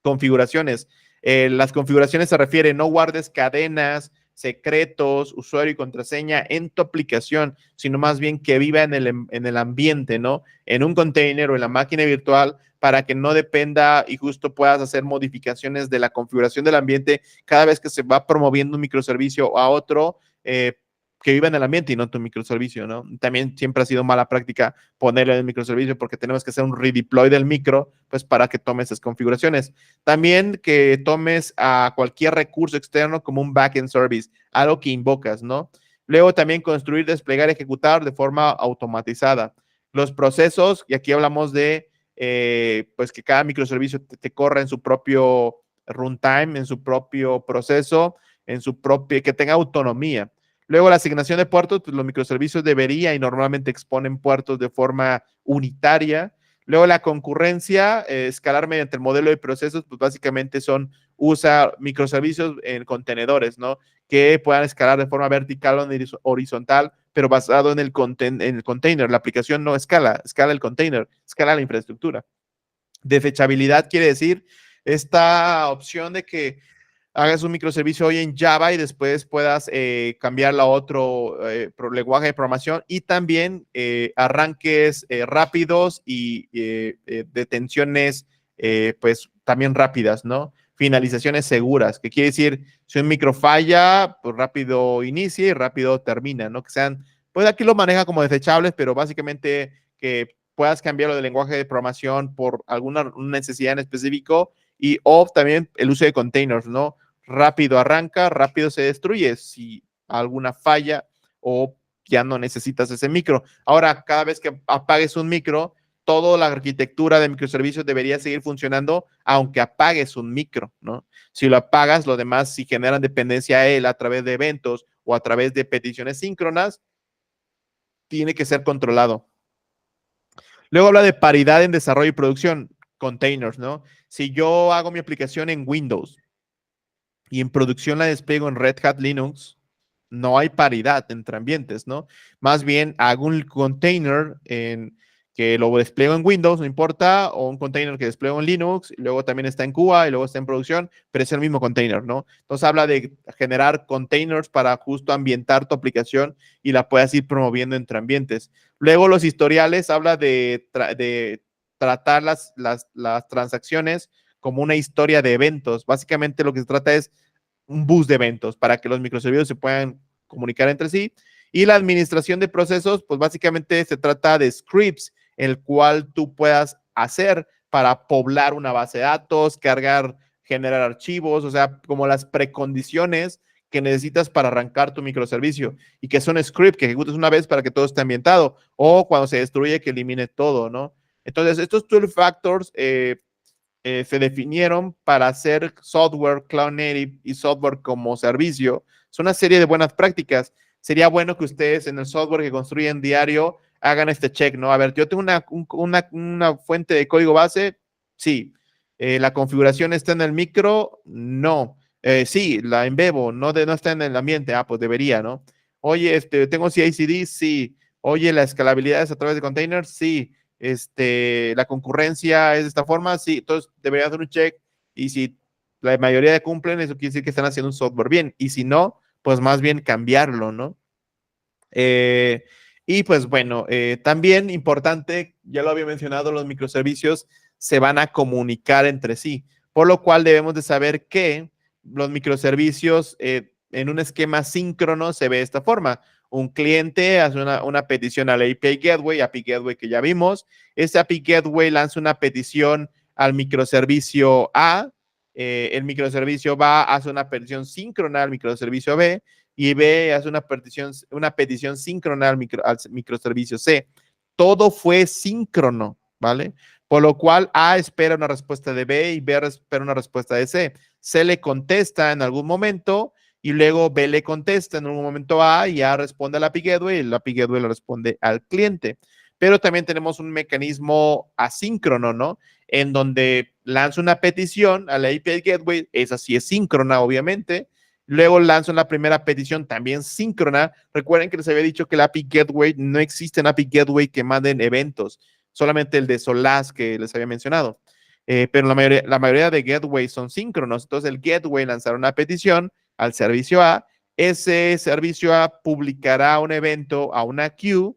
Configuraciones. Las configuraciones se refieren, no guardes cadenas, secretos, usuario y contraseña en tu aplicación, sino más bien que viva en el ambiente, ¿no? En un container o en la máquina virtual para que no dependa y justo puedas hacer modificaciones de la configuración del ambiente cada vez que se va promoviendo un microservicio a otro, que viva en el ambiente y no tu microservicio, ¿no? También siempre ha sido mala práctica ponerle el microservicio porque tenemos que hacer un redeploy del micro, pues para que tomes esas configuraciones. También que tomes a cualquier recurso externo como un backend service, algo que invocas, ¿no? Luego también construir, desplegar, ejecutar de forma automatizada. Los procesos, y aquí hablamos de, pues que cada microservicio te corra en su propio runtime, en su propio proceso, que tenga autonomía. Luego, la asignación de puertos, pues los microservicios debería y normalmente exponen puertos de forma unitaria. Luego, la concurrencia, escalar mediante el modelo de procesos, pues básicamente usa microservicios en contenedores, ¿no? Que puedan escalar de forma vertical o horizontal, pero basado en el container. La aplicación no escala el container, escala la infraestructura. Desechabilidad quiere decir esta opción de que hagas un microservicio hoy en Java y después puedas cambiarlo a otro lenguaje de programación y también arranques rápidos y detenciones pues también rápidas, ¿no? Finalizaciones seguras, que quiere decir, si un micro falla, pues rápido inicia y rápido termina, ¿no? Que sean, pues aquí lo maneja como desechables, pero básicamente que puedas cambiarlo de lenguaje de programación por alguna necesidad en específico y o también el uso de containers, ¿no? Rápido arranca, rápido se destruye. Si alguna falla o ya no necesitas ese micro. Ahora, cada vez que apagues un micro, toda la arquitectura de microservicios debería seguir funcionando, aunque apagues un micro, ¿no? Si lo apagas, lo demás, si generan dependencia a él a través de eventos o a través de peticiones síncronas, tiene que ser controlado. Luego habla de paridad en desarrollo y producción, containers, ¿no? Si yo hago mi aplicación en Windows y en producción la despliego en Red Hat Linux, no hay paridad entre ambientes, ¿no? Más bien hago un container que lo despliego en Windows, no importa, o un container que despliego en Linux, y luego también está en Cuba y luego está en producción, pero es el mismo container, ¿no? Entonces habla de generar containers para justo ambientar tu aplicación y la puedas ir promoviendo entre ambientes. Luego los historiales habla de tratar las transacciones como una historia de eventos. Básicamente lo que se trata es un bus de eventos para que los microservicios se puedan comunicar entre sí. Y la administración de procesos, pues básicamente se trata de scripts, el cual tú puedas hacer para poblar una base de datos, cargar, generar archivos, o sea, como las precondiciones que necesitas para arrancar tu microservicio y que son scripts que ejecutes una vez para que todo esté ambientado o cuando se destruye que elimine todo, ¿no? Entonces, estos 12 factors se definieron para hacer software cloud native y software como servicio. Es una serie de buenas prácticas. Sería bueno que ustedes en el software que construyen diario hagan este check, ¿no? A ver, yo tengo una fuente de código base, sí. La configuración está en el micro, no. Sí, la embebo, no está en el ambiente, pues debería, ¿no? Oye, tengo CI/CD, sí. Oye, la escalabilidad es a través de containers, sí. La concurrencia es de esta forma, sí, entonces deberían hacer un check y si la mayoría de cumplen, eso quiere decir que están haciendo un software bien y si no, pues más bien cambiarlo, ¿no? Eh, y pues bueno, también importante, ya lo había mencionado, los microservicios se van a comunicar entre sí, por lo cual debemos de saber que los microservicios en un esquema síncrono se ve de esta forma. Un cliente hace una petición al API Gateway que ya vimos. Este API Gateway lanza una petición al microservicio A. El microservicio va, hace una petición síncrona al microservicio B y B hace una petición síncrona al microservicio C. Todo fue síncrono, ¿vale? Por lo cual A espera una respuesta de B y B espera una respuesta de C. C le contesta en algún momento y luego B le contesta en algún momento A y A responde al API Gateway y el API Gateway le responde al cliente. Pero también tenemos un mecanismo asíncrono, ¿no? En donde lanza una petición a la API Gateway, esa sí es síncrona, obviamente. Luego lanzan la primera petición también síncrona. Recuerden que les había dicho que el API Gateway, no existe un API Gateway que manden eventos, solamente el de Solaz que les había mencionado. Pero la mayoría de gateways son síncronos. Entonces el gateway lanzará una petición al servicio A. Ese servicio A publicará un evento a una queue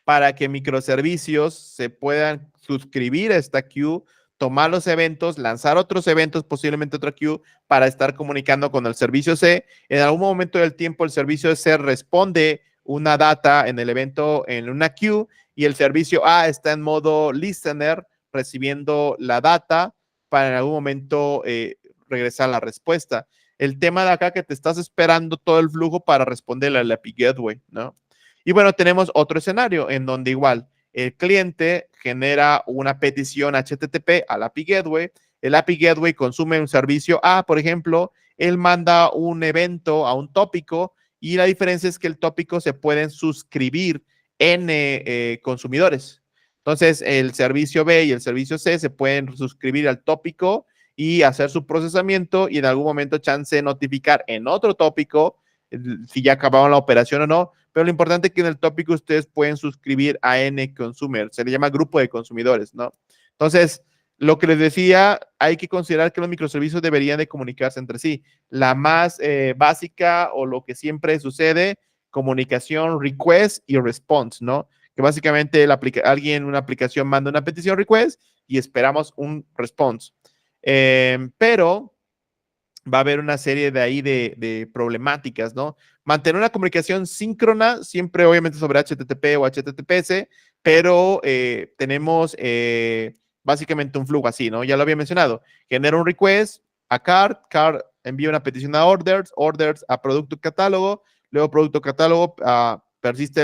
para que microservicios se puedan suscribir a esta queue, tomar los eventos, lanzar otros eventos, posiblemente otra queue, para estar comunicando con el servicio C. En algún momento del tiempo, el servicio C responde una data en el evento en una queue y el servicio A está en modo listener, recibiendo la data para en algún momento regresar la respuesta. El tema de acá que te estás esperando todo el flujo para responderle al API Gateway, ¿no? Y bueno, tenemos otro escenario en donde igual el cliente genera una petición HTTP al API Gateway, el API Gateway consume un servicio A, por ejemplo, él manda un evento a un tópico y la diferencia es que el tópico se pueden suscribir N consumidores. Entonces, el servicio B y el servicio C se pueden suscribir al tópico y hacer su procesamiento y en algún momento chance notificar en otro tópico si ya acabaron la operación o no, pero lo importante es que en el tópico ustedes pueden suscribir a N consumer, se le llama grupo de consumidores, ¿no? Entonces, lo que les decía, hay que considerar que los microservicios deberían de comunicarse entre sí. La más básica o lo que siempre sucede, comunicación request y response, ¿no? Que básicamente alguien en una aplicación manda una petición request y esperamos un response. Pero va a haber una serie de ahí de problemáticas, ¿no? Mantener una comunicación síncrona, siempre obviamente sobre HTTP o HTTPS, pero tenemos básicamente un flujo así, ¿no? Ya lo había mencionado. Genera un request a cart envía una petición a orders a producto catálogo, luego producto catálogo, persiste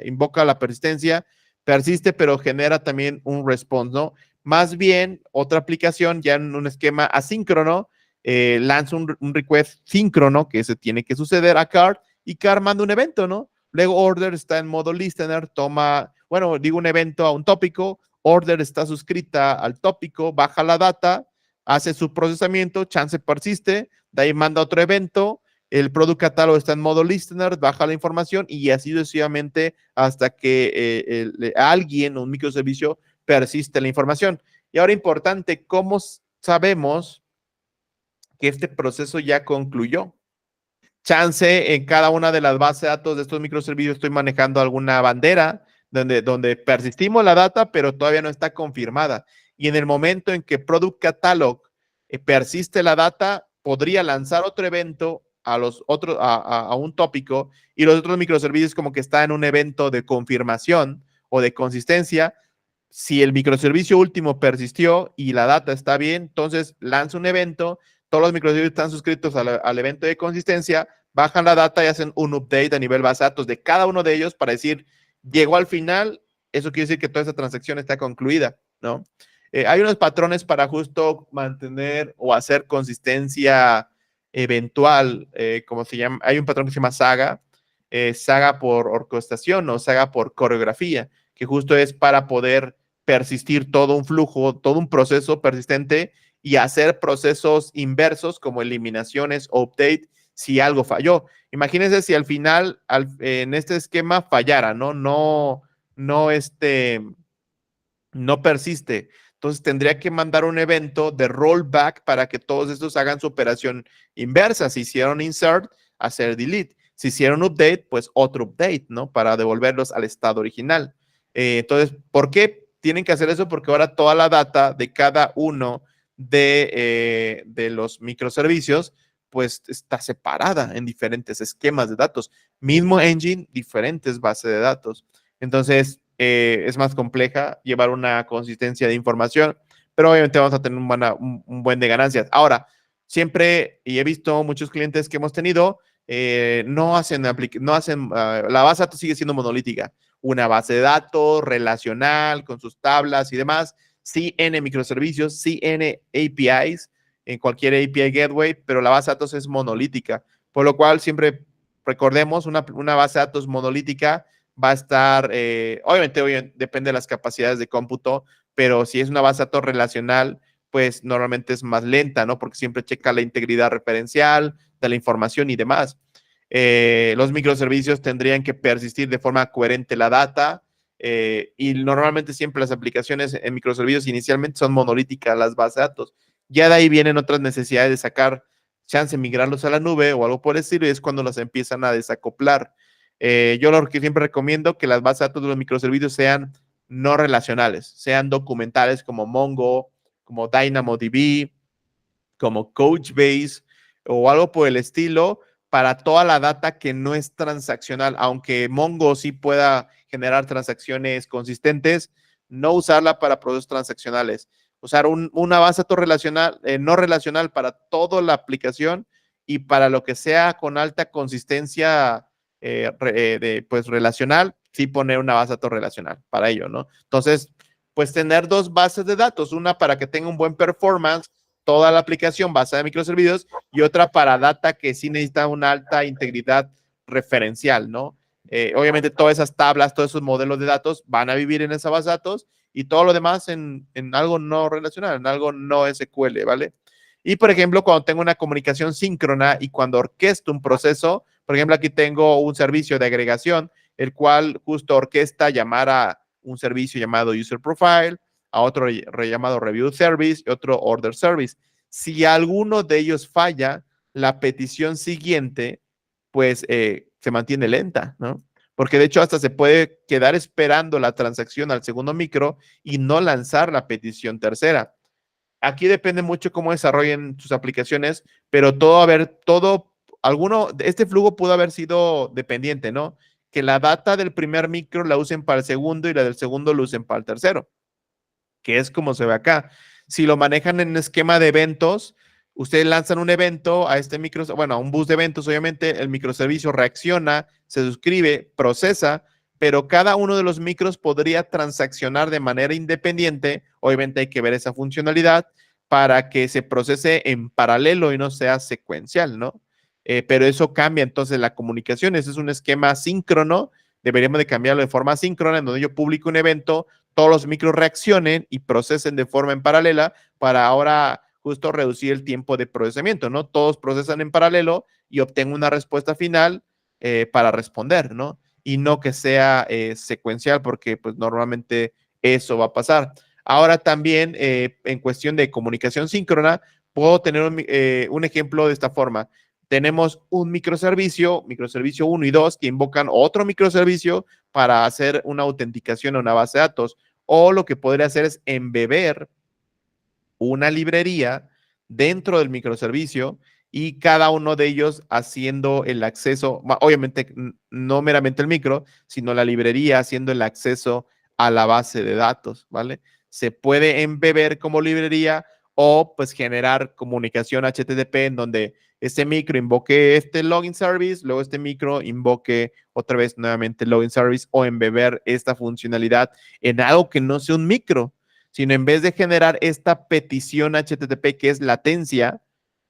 invoca la persistencia, persiste, pero genera también un response, ¿no? Más bien, otra aplicación ya en un esquema asíncrono, lanza un request síncrono que se tiene que suceder a card y card manda un evento, ¿no? Luego order está en modo listener, toma, bueno, digo un evento a un tópico, order está suscrita al tópico, baja la data, hace su procesamiento, chance persiste, de ahí manda otro evento, el product catálogo está en modo listener, baja la información y así sucesivamente hasta que alguien, un microservicio, persiste la información. Y ahora importante, ¿cómo sabemos que este proceso ya concluyó? Chance en cada una de las bases de datos de estos microservicios estoy manejando alguna bandera donde persistimos la data, pero todavía no está confirmada. Y en el momento en que Product Catalog persiste la data, podría lanzar otro evento a los otros, a un tópico, y los otros microservicios como que están en un evento de confirmación o de consistencia. Si el microservicio último persistió y la data está bien, entonces lanza un evento, todos los microservicios están suscritos al evento de consistencia, bajan la data y hacen un update a nivel base de datos de cada uno de ellos para decir, llegó al final, eso quiere decir que toda esa transacción está concluida, ¿no? Hay unos patrones para justo mantener o hacer consistencia eventual, como se llama, hay un patrón que se llama Saga, Saga por orquestación o Saga por coreografía, que justo es para poder persistir todo un flujo, todo un proceso persistente y hacer procesos inversos como eliminaciones o update si algo falló. Imagínense si al final en este esquema fallara, ¿no? No persiste. Entonces tendría que mandar un evento de rollback para que todos estos hagan su operación inversa. Si hicieron insert, hacer delete. Si hicieron update, pues otro update, ¿no? Para devolverlos al estado original. Entonces, ¿por qué tienen que hacer eso? Porque ahora toda la data de cada uno de los microservicios, pues está separada en diferentes esquemas de datos. Mismo engine, diferentes bases de datos. Entonces, es más compleja llevar una consistencia de información, pero obviamente vamos a tener un buen de ganancias. Ahora, siempre, y he visto muchos clientes que hemos tenido, la base de datos sigue siendo monolítica. Una base de datos relacional con sus tablas y demás, sí N microservicios, sí N APIs, en cualquier API gateway, pero la base de datos es monolítica, por lo cual siempre recordemos, una base de datos monolítica va a estar, obviamente depende de las capacidades de cómputo, pero si es una base de datos relacional, pues normalmente es más lenta, ¿no? Porque siempre checa la integridad referencial de la información y demás. Los microservicios tendrían que persistir de forma coherente la data, y normalmente siempre las aplicaciones en microservicios inicialmente son monolíticas las bases de datos. Ya de ahí vienen otras necesidades de sacar chance, migrarlos a la nube o algo por el estilo, y es cuando las empiezan a desacoplar. Yo lo que siempre recomiendo que las bases de datos de los microservicios sean no relacionales, sean documentales como Mongo, como DynamoDB, como Couchbase o algo por el estilo, para toda la data que no es transaccional, aunque Mongo sí pueda generar transacciones consistentes, no usarla para procesos transaccionales. Usar una base de datos relacional, no relacional para toda la aplicación, y para lo que sea con alta consistencia pues relacional, sí poner una base de datos relacional para ello, ¿no? Entonces, pues tener dos bases de datos, una para que tenga un buen performance, toda la aplicación basada en microservicios, y otra para data que sí necesita una alta integridad referencial, ¿no? Obviamente todas esas tablas, todos esos modelos de datos van a vivir en esa base de datos, y todo lo demás en algo no relacional, en algo no SQL, ¿vale? Y por ejemplo, cuando tengo una comunicación síncrona y cuando orquesto un proceso, por ejemplo, aquí tengo un servicio de agregación, el cual justo orquesta llamar a un servicio llamado User Profile, a otro llamado Review Service y otro Order Service. Si alguno de ellos falla, la petición siguiente, pues se mantiene lenta, ¿no? Porque de hecho hasta se puede quedar esperando la transacción al segundo micro y no lanzar la petición tercera. Aquí depende mucho cómo desarrollen sus aplicaciones, pero este flujo pudo haber sido dependiente, ¿no? Que la data del primer micro la usen para el segundo y la del segundo la usen para el tercero, que es como se ve acá. Si lo manejan en esquema de eventos, Ustedes lanzan un evento a este bueno, a un bus de eventos, obviamente, el microservicio reacciona, se suscribe, procesa, pero cada uno de los micros podría transaccionar de manera independiente. Obviamente hay que ver esa funcionalidad para que se procese en paralelo y no sea secuencial, ¿no? Pero eso cambia entonces la comunicación. Ese es un esquema síncrono. Deberíamos de cambiarlo de forma síncrona, en donde yo publico un evento, todos los micros reaccionen y procesen de forma en paralela para ahora justo reducir el tiempo de procesamiento, ¿no? Todos procesan en paralelo y obtengo una respuesta final para responder, ¿no? Y no que sea secuencial, porque pues normalmente eso va a pasar. Ahora también, en cuestión de comunicación síncrona, puedo tener un ejemplo de esta forma. Tenemos un microservicio 1 y 2, que invocan otro microservicio para hacer una autenticación a una base de datos. O lo que podría hacer es embeber una librería dentro del microservicio y cada uno de ellos haciendo el acceso, obviamente no meramente el micro, sino la librería haciendo el acceso a la base de datos, ¿vale? Se puede embeber como librería o pues generar comunicación HTTP en donde este micro invoque este login service, luego este micro invoque otra vez nuevamente el login service, o embeber esta funcionalidad en algo que no sea un micro, sino en vez de generar esta petición HTTP que es latencia,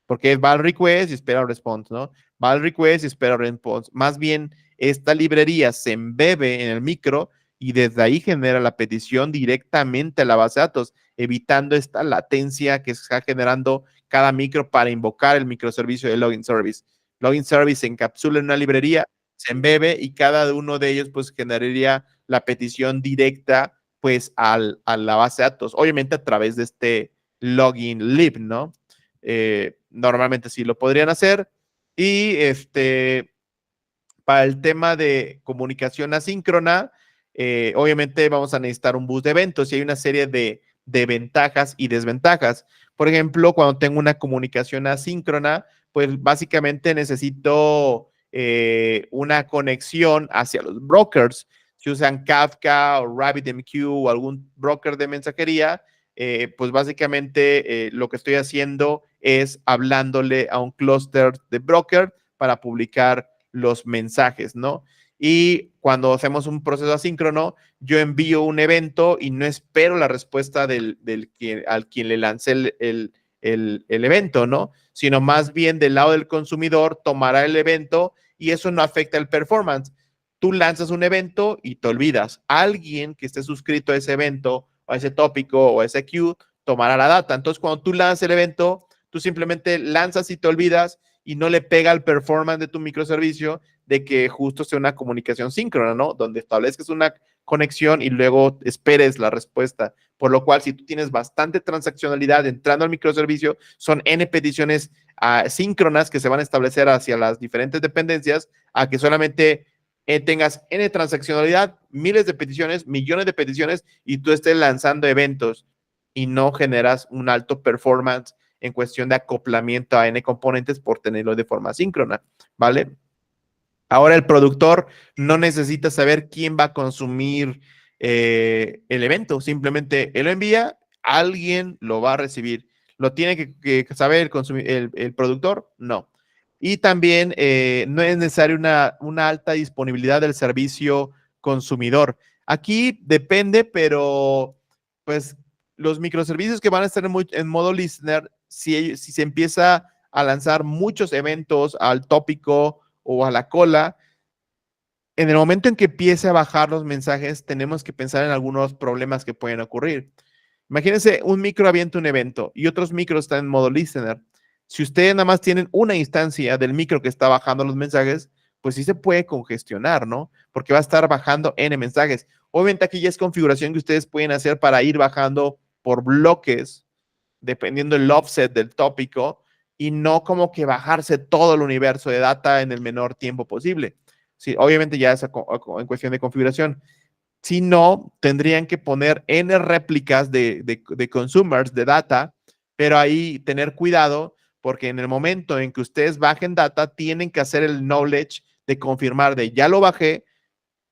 porque es val request y espera response, ¿no? Val request y espera response. Más bien, esta librería se embebe en el micro y desde ahí genera la petición directamente a la base de datos, evitando esta latencia que está generando cada micro para invocar el microservicio de login service. Login service se encapsula en una librería, se embebe y cada uno de ellos pues generaría la petición directa pues a la base de datos, obviamente a través de este login lib, ¿no? Normalmente sí lo podrían hacer. Y para el tema de comunicación asíncrona, obviamente vamos a necesitar un bus de eventos y hay una serie de ventajas y desventajas. Por ejemplo, cuando tengo una comunicación asíncrona, pues básicamente necesito una conexión hacia los brokers. Si usan Kafka o RabbitMQ o algún broker de mensajería, pues básicamente lo que estoy haciendo es hablándole a un clúster de broker para publicar los mensajes, ¿no? Y cuando hacemos un proceso asíncrono, yo envío un evento y no espero la respuesta al quien le lancé el evento, ¿no? Sino más bien del lado del consumidor tomará el evento y eso no afecta el performance. Tú lanzas un evento y te olvidas. Alguien que esté suscrito a ese evento o a ese tópico o a ese queue tomará la data. Entonces, cuando tú lanzas el evento, tú simplemente lanzas y te olvidas y no le pega al performance de tu microservicio de que justo sea una comunicación síncrona, ¿no? Donde establezcas una conexión y luego esperes la respuesta. Por lo cual, si tú tienes bastante transaccionalidad entrando al microservicio, son N peticiones síncronas que se van a establecer hacia las diferentes dependencias a que solamente tengas N transaccionalidad, miles de peticiones, millones de peticiones y tú estés lanzando eventos y no generas un alto performance en cuestión de acoplamiento a N componentes por tenerlo de forma síncrona, ¿vale? Ahora el productor no necesita saber quién va a consumir el evento, simplemente él lo envía, alguien lo va a recibir. ¿Lo tiene que saber el productor? No. Y también no es necesaria una alta disponibilidad del servicio consumidor. Aquí depende, pero pues los microservicios que van a estar en modo listener, si se empieza a lanzar muchos eventos al tópico o a la cola, en el momento en que empiece a bajar los mensajes, tenemos que pensar en algunos problemas que pueden ocurrir. Imagínense, un micro avienta un evento y otros micros están en modo listener. Si ustedes nada más tienen una instancia del micro que está bajando los mensajes, pues sí se puede congestionar, ¿no? Porque va a estar bajando N mensajes. Obviamente aquí ya es configuración que ustedes pueden hacer para ir bajando por bloques, dependiendo del offset del tópico, y no como que bajarse todo el universo de data en el menor tiempo posible. Sí, obviamente ya es en cuestión de configuración. Si no, tendrían que poner N réplicas de consumers, de data, pero ahí tener cuidado porque en el momento en que ustedes bajen data, tienen que hacer el knowledge de confirmar de ya lo bajé,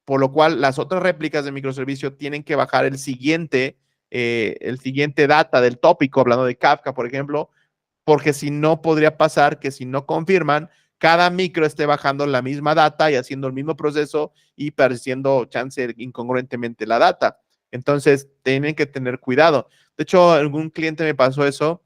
por lo cual las otras réplicas de microservicio tienen que bajar el siguiente data del tópico, hablando de Kafka, por ejemplo, porque si no podría pasar que si no confirman, cada micro esté bajando la misma data y haciendo el mismo proceso y pareciendo chance incongruentemente la data. Entonces, tienen que tener cuidado. De hecho, algún cliente me pasó eso,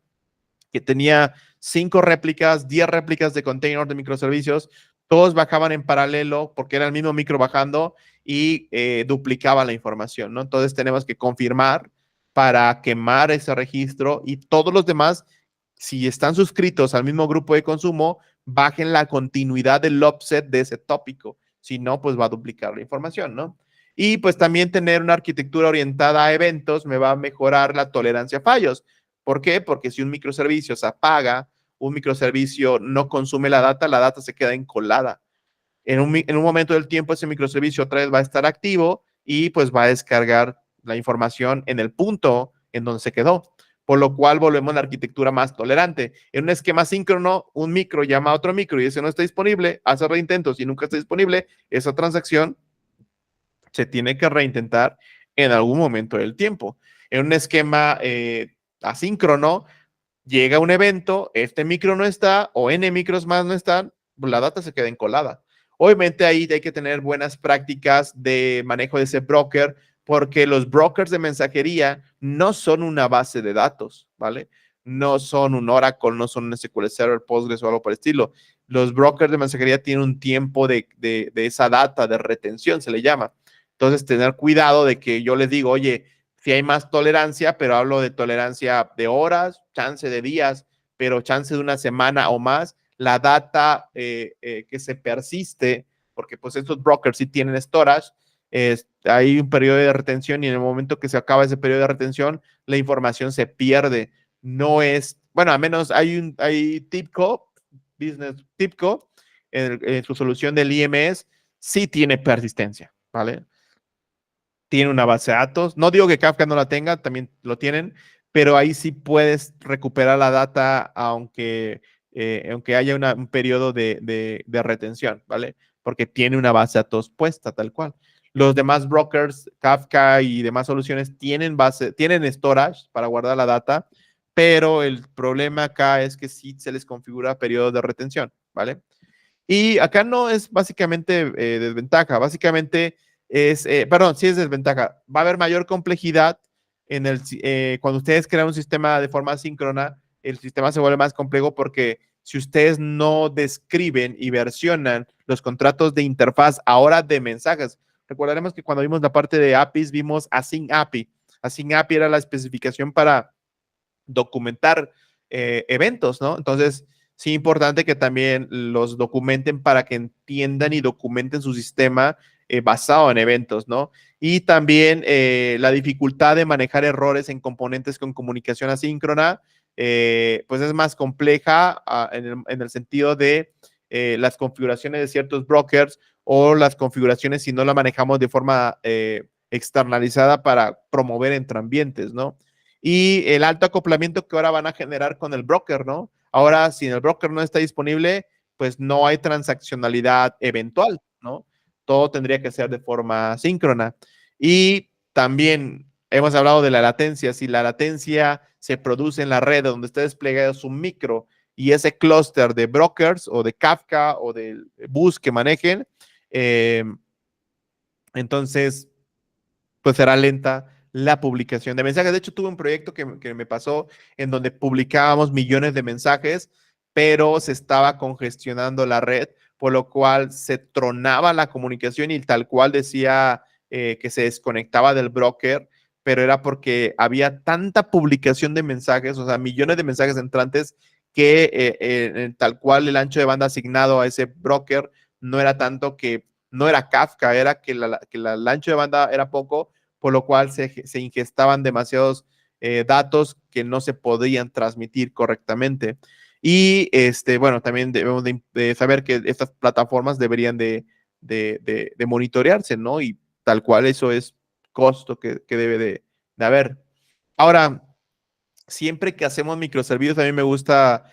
que tenía 5 réplicas, 10 réplicas de container de microservicios, todos bajaban en paralelo porque era el mismo micro bajando y duplicaba la información, ¿no? Entonces tenemos que confirmar para quemar ese registro y todos los demás, si están suscritos al mismo grupo de consumo, bajen la continuidad del offset de ese tópico. Si no, pues va a duplicar la información, ¿no? Y pues también tener una arquitectura orientada a eventos me va a mejorar la tolerancia a fallos. ¿Por qué? Porque si un microservicio se apaga, un microservicio no consume la data se queda encolada. En un momento del tiempo ese microservicio otra vez va a estar activo y pues va a descargar la información en el punto en donde se quedó, por lo cual volvemos a la arquitectura más tolerante. En un esquema síncrono, un micro llama a otro micro y ese no está disponible, hace reintentos y nunca está disponible, esa transacción se tiene que reintentar en algún momento del tiempo. En un esquema asíncrono, llega un evento, este micro no está o N micros más no están, pues la data se queda encolada. Obviamente ahí hay que tener buenas prácticas de manejo de ese broker, porque los brokers de mensajería no son una base de datos, ¿vale? No son un Oracle, no son un SQL Server, Postgres o algo por el estilo. Los brokers de mensajería tienen un tiempo de esa data, de retención, se le llama. Entonces, tener cuidado de que yo les digo, oye, si hay más tolerancia, pero hablo de tolerancia de horas, chance de días, pero chance de una semana o más, la data que se persiste, porque pues estos brokers sí tienen storage, hay un periodo de retención y en el momento que se acaba ese periodo de retención, la información se pierde. No es, bueno, al menos hay TIBCO, Business TIBCO, en su solución del IMS, sí tiene persistencia, ¿vale? Tiene una base de datos. No digo que Kafka no la tenga, también lo tienen, pero ahí sí puedes recuperar la data aunque haya un periodo de retención, ¿vale? Porque tiene una base de datos puesta tal cual. Los demás brokers, Kafka y demás soluciones tienen storage para guardar la data, pero el problema acá es que sí se les configura periodo de retención, ¿vale? Y acá no es básicamente desventaja, básicamente perdón, sí es desventaja. Va a haber mayor complejidad cuando ustedes crean un sistema de forma síncrona, el sistema se vuelve más complejo porque si ustedes no describen y versionan los contratos de interfaz ahora de mensajes, recordaremos que cuando vimos la parte de APIs, vimos Async API. Async API era la especificación para documentar eventos, ¿no? Entonces, sí, importante que también los documenten para que entiendan y documenten su sistema basado en eventos, ¿no? Y también la dificultad de manejar errores en componentes con comunicación asíncrona, pues es más compleja en el sentido de las configuraciones de ciertos brokers o las configuraciones si no la manejamos de forma externalizada para promover entre ambientes, ¿no? Y el alto acoplamiento que ahora van a generar con el broker, ¿no? Ahora, si el broker no está disponible, pues no hay transaccionalidad eventual, ¿no? Todo tendría que ser de forma síncrona. Y también hemos hablado de la latencia. Si la latencia se produce en la red donde está desplegado su micro y ese clúster de brokers o de Kafka o del bus que manejen, entonces pues será lenta la publicación de mensajes. De hecho, tuve un proyecto que me pasó en donde publicábamos millones de mensajes, pero se estaba congestionando la red, por lo cual se tronaba la comunicación y tal cual decía que se desconectaba del broker, pero era porque había tanta publicación de mensajes, o sea, millones de mensajes entrantes, que tal cual el ancho de banda asignado a ese broker no era tanto que no era Kafka, era que el ancho de banda era poco, por lo cual se ingestaban demasiados datos que no se podían transmitir correctamente. Y bueno, también debemos de saber que estas plataformas deberían de monitorearse, ¿no? Y tal cual eso es costo que debe de haber. Ahora, siempre que hacemos microservicios, a mí me gusta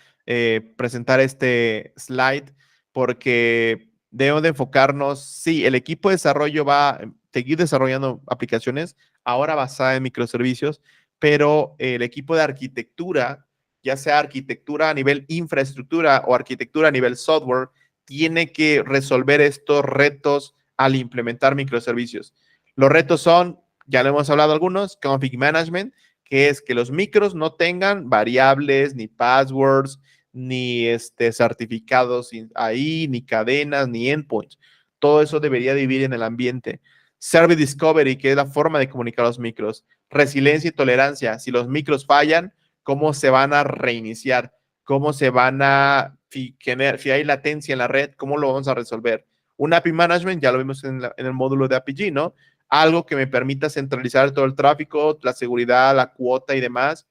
presentar este slide porque debemos de enfocarnos, sí, el equipo de desarrollo va a seguir desarrollando aplicaciones ahora basadas en microservicios, pero el equipo de arquitectura ya sea arquitectura a nivel infraestructura o arquitectura a nivel software, tiene que resolver estos retos al implementar microservicios. Los retos son, ya lo hemos hablado algunos, config management, que es que los micros no tengan variables, ni passwords, ni certificados ahí, ni cadenas, ni endpoints. Todo eso debería vivir en el ambiente. Service Discovery, que es la forma de comunicar los micros. Resiliencia y tolerancia. Si los micros fallan, ¿cómo se van a reiniciar? ¿Cómo se van a generar? Si hay latencia en la red, ¿cómo lo vamos a resolver? Un API Management, ya lo vimos en el módulo de APG, ¿no? Algo que me permita centralizar todo el tráfico, la seguridad, la cuota y demás.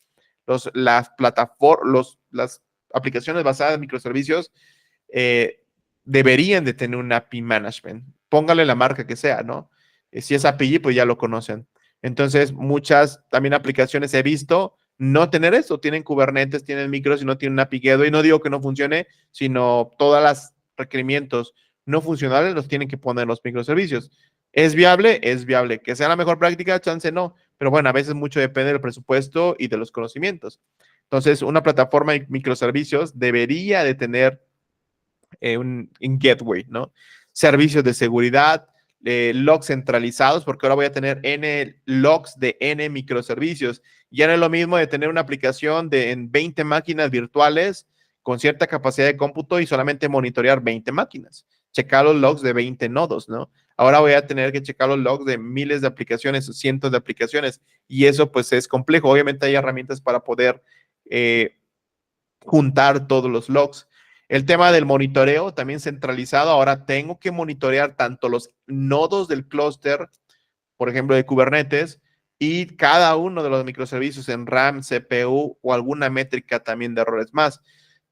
Las plataformas, las aplicaciones basadas en microservicios deberían de tener un API Management. Póngale la marca que sea, ¿no? Si es API, pues ya lo conocen. Entonces, muchas también aplicaciones he visto no tener eso. Tienen Kubernetes, tienen micros y no tienen un API Gateway. No digo que no funcione, sino todos los requerimientos no funcionales los tienen que poner los microservicios. ¿Es viable? Es viable. ¿Que sea la mejor práctica? Chance no. Pero bueno, a veces mucho depende del presupuesto y de los conocimientos. Entonces, una plataforma de microservicios debería de tener un gateway, ¿no? Servicios de seguridad, logs centralizados, porque ahora voy a tener N logs de N microservicios. Ya no es lo mismo de tener una aplicación en 20 máquinas virtuales con cierta capacidad de cómputo y solamente monitorear 20 máquinas. Checar los logs de 20 nodos, ¿no? Ahora voy a tener que checar los logs de miles de aplicaciones o cientos de aplicaciones y eso pues es complejo. Obviamente hay herramientas para poder juntar todos los logs. El tema del monitoreo también centralizado. Ahora tengo que monitorear tanto los nodos del clúster, por ejemplo, de Kubernetes, y cada uno de los microservicios en RAM, CPU o alguna métrica también de errores más.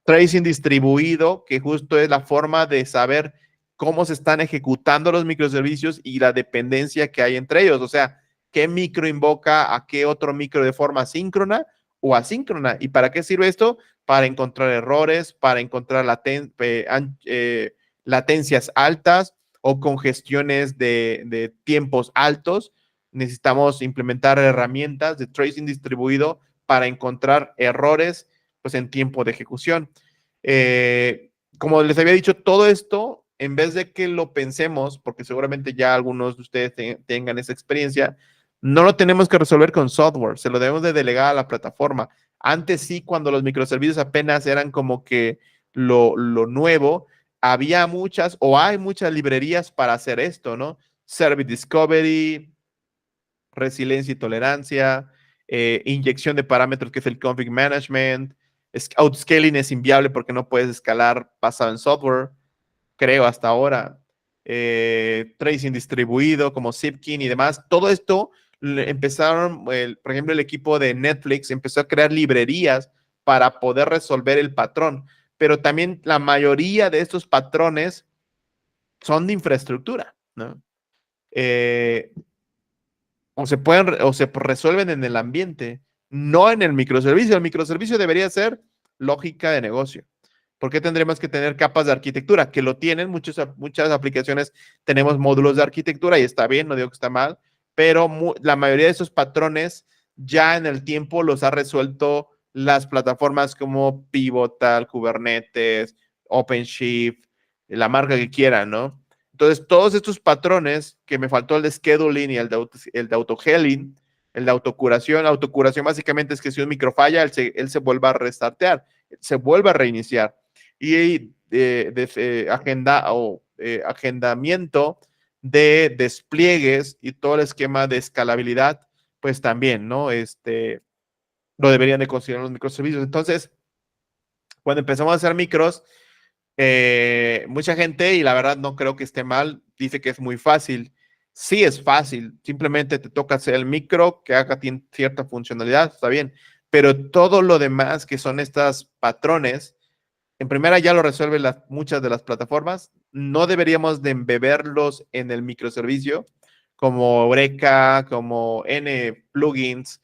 Tracing distribuido, que justo es la forma de saber cómo se están ejecutando los microservicios y la dependencia que hay entre ellos. O sea, qué micro invoca a qué otro micro de forma síncrona o asíncrona. ¿Y para qué sirve esto? Para encontrar errores, para encontrar latencias altas o congestiones de tiempos altos. Necesitamos implementar herramientas de tracing distribuido para encontrar errores pues, en tiempo de ejecución. Como les había dicho, todo esto, en vez de que lo pensemos, porque seguramente ya algunos de ustedes tengan esa experiencia, no lo tenemos que resolver con software, se lo debemos de delegar a la plataforma. Antes sí, cuando los microservicios apenas eran como que lo nuevo, había muchas o hay muchas librerías para hacer esto, ¿no? Service Discovery, resiliencia y tolerancia, inyección de parámetros que es el config management, outscaling es inviable porque no puedes escalar basado en software, creo hasta ahora, tracing distribuido como Zipkin y demás, todo esto empezaron, por ejemplo, el equipo de Netflix empezó a crear librerías para poder resolver el patrón, pero también la mayoría de estos patrones son de infraestructura, ¿no? O se resuelven en el ambiente, no en el microservicio. El microservicio debería ser lógica de negocio. ¿Por qué tendremos que tener capas de arquitectura? Que lo tienen, muchas aplicaciones tenemos módulos de arquitectura y está bien, no digo que está mal, pero la mayoría de esos patrones ya en el tiempo los ha resuelto las plataformas como Pivotal, Kubernetes, OpenShift, la marca que quieran, ¿no? Entonces, todos estos patrones que me faltó el de scheduling y el de auto-healing, el de autocuración básicamente es que si un micro falla, él se vuelve a restartear, se vuelve a reiniciar. Y agendamiento de despliegues y todo el esquema de escalabilidad, pues también, ¿no? Lo deberían de considerar los microservicios. Entonces, cuando empezamos a hacer micros, mucha gente, y la verdad no creo que esté mal, dice que es muy fácil. Sí es fácil, simplemente te toca hacer el micro que haga cierta funcionalidad, está bien, pero todo lo demás que son estos patrones, en primera ya lo resuelven muchas de las plataformas, no deberíamos de embeberlos en el microservicio como Eureka, como N plugins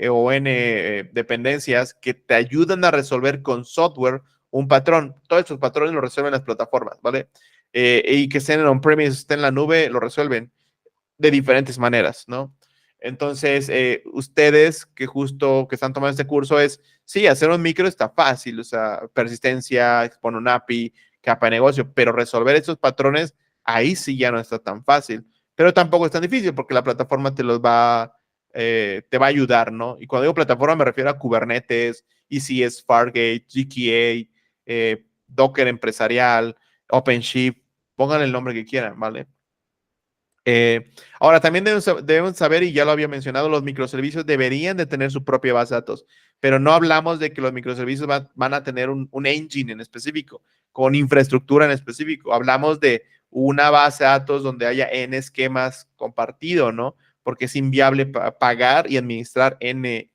o N dependencias que te ayudan a resolver con software un patrón. Todos estos patrones lo resuelven las plataformas, ¿vale? Y que estén en on-premise, estén en la nube, lo resuelven de diferentes maneras, ¿no? Entonces, ustedes que justo que están tomando este curso sí, hacer un micro está fácil, o sea, persistencia, exponer un API, capa de negocio, pero resolver esos patrones, ahí sí ya no está tan fácil. Pero tampoco es tan difícil porque la plataforma te va a ayudar, ¿no? Y cuando digo plataforma me refiero a Kubernetes, ECS, Fargate, GKA, Docker empresarial, OpenShift, pongan el nombre que quieran, ¿vale? Ahora, también deben saber, y ya lo había mencionado, los microservicios deberían de tener su propia base de datos, pero no hablamos de que los microservicios van a tener un engine en específico, con infraestructura en específico. Hablamos de una base de datos donde haya N esquemas compartido, ¿no? Porque es inviable pagar y administrar N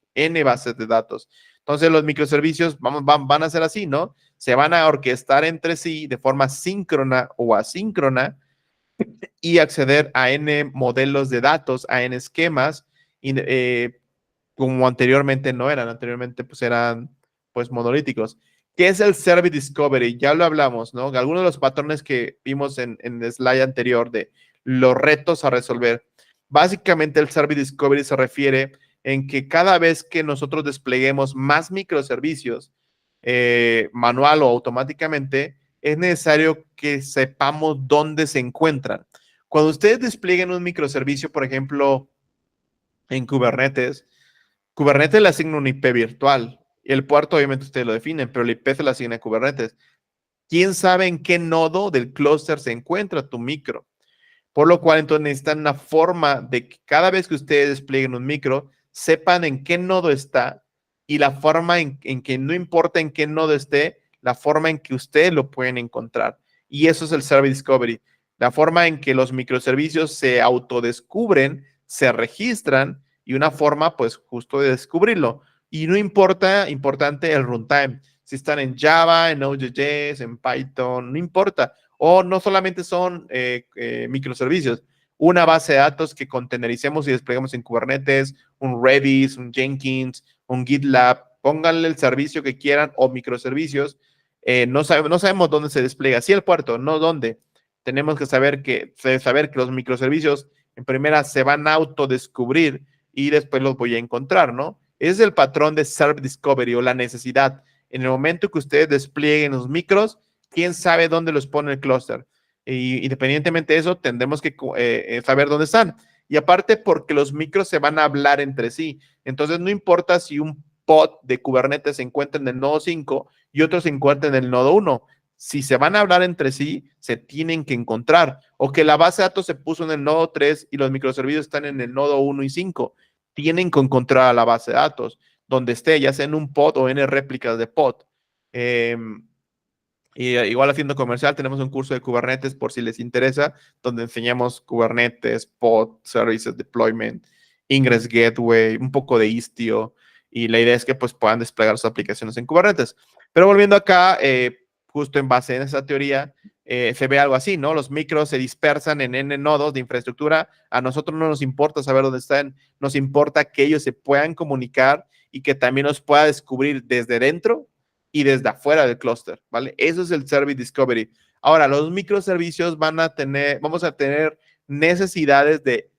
bases de datos. Entonces, los microservicios van a ser así, ¿no? Se van a orquestar entre sí de forma síncrona o asíncrona y acceder a N modelos de datos, a N esquemas, y, como anteriormente no eran, anteriormente pues eran pues monolíticos. ¿Qué es el Service Discovery? Ya lo hablamos, ¿no? Algunos de los patrones que vimos en el slide anterior de los retos a resolver. Básicamente el Service Discovery se refiere en que cada vez que nosotros despleguemos más microservicios, manual o automáticamente, es necesario que sepamos dónde se encuentran. Cuando ustedes desplieguen un microservicio, por ejemplo, en Kubernetes, Kubernetes le asigna un IP virtual. Y el puerto, obviamente, ustedes lo definen, pero el IP se le asigna a Kubernetes. ¿Quién sabe en qué nodo del clúster se encuentra tu micro? Por lo cual, entonces necesitan una forma de que cada vez que ustedes desplieguen un micro, sepan en qué nodo está y la forma en que no importa en qué nodo esté, la forma en que ustedes lo pueden encontrar. Y eso es el Service Discovery. La forma en que los microservicios se autodescubren, se registran y una forma, pues, justo de descubrirlo. Y no importa, importante el runtime. Si están en Java, en Node.js, en Python, no importa. O no solamente son microservicios, una base de datos que contenericemos y desplegamos en Kubernetes, un Redis, un Jenkins, un GitLab, pónganle el servicio que quieran o microservicios. No sabemos dónde se despliega, sí el puerto, no dónde. Tenemos que saber que los microservicios en primera se van a autodescubrir y después los voy a encontrar, ¿no? Ese es el patrón de Service Discovery o la necesidad. En el momento que ustedes desplieguen los micros, quién sabe dónde los pone el clúster. Y independientemente de eso, tendremos que saber dónde están. Y aparte, porque los micros se van a hablar entre sí. Entonces, no importa si un pod de Kubernetes se encuentra en el nodo 5 y otro se encuentra en el nodo 1. Si se van a hablar entre sí, se tienen que encontrar. O que la base de datos se puso en el nodo 3 y los microservicios están en el nodo 1 y 5. Tienen que encontrar a la base de datos donde esté, ya sea en un pod o en réplicas de pod. Y igual haciendo comercial, tenemos un curso de Kubernetes por si les interesa, donde enseñamos Kubernetes, pod, services, deployment, Ingress Gateway, un poco de Istio, y la idea es que pues puedan desplegar sus aplicaciones en Kubernetes. Pero volviendo acá, justo en base a esa teoría, se ve algo así, ¿no? Los micros se dispersan en N nodos de infraestructura. A nosotros no nos importa saber dónde están, nos importa que ellos se puedan comunicar y que también nos pueda descubrir desde dentro y desde afuera del clúster, ¿vale? Eso es el Service Discovery. Ahora, los microservicios vamos a tener necesidades de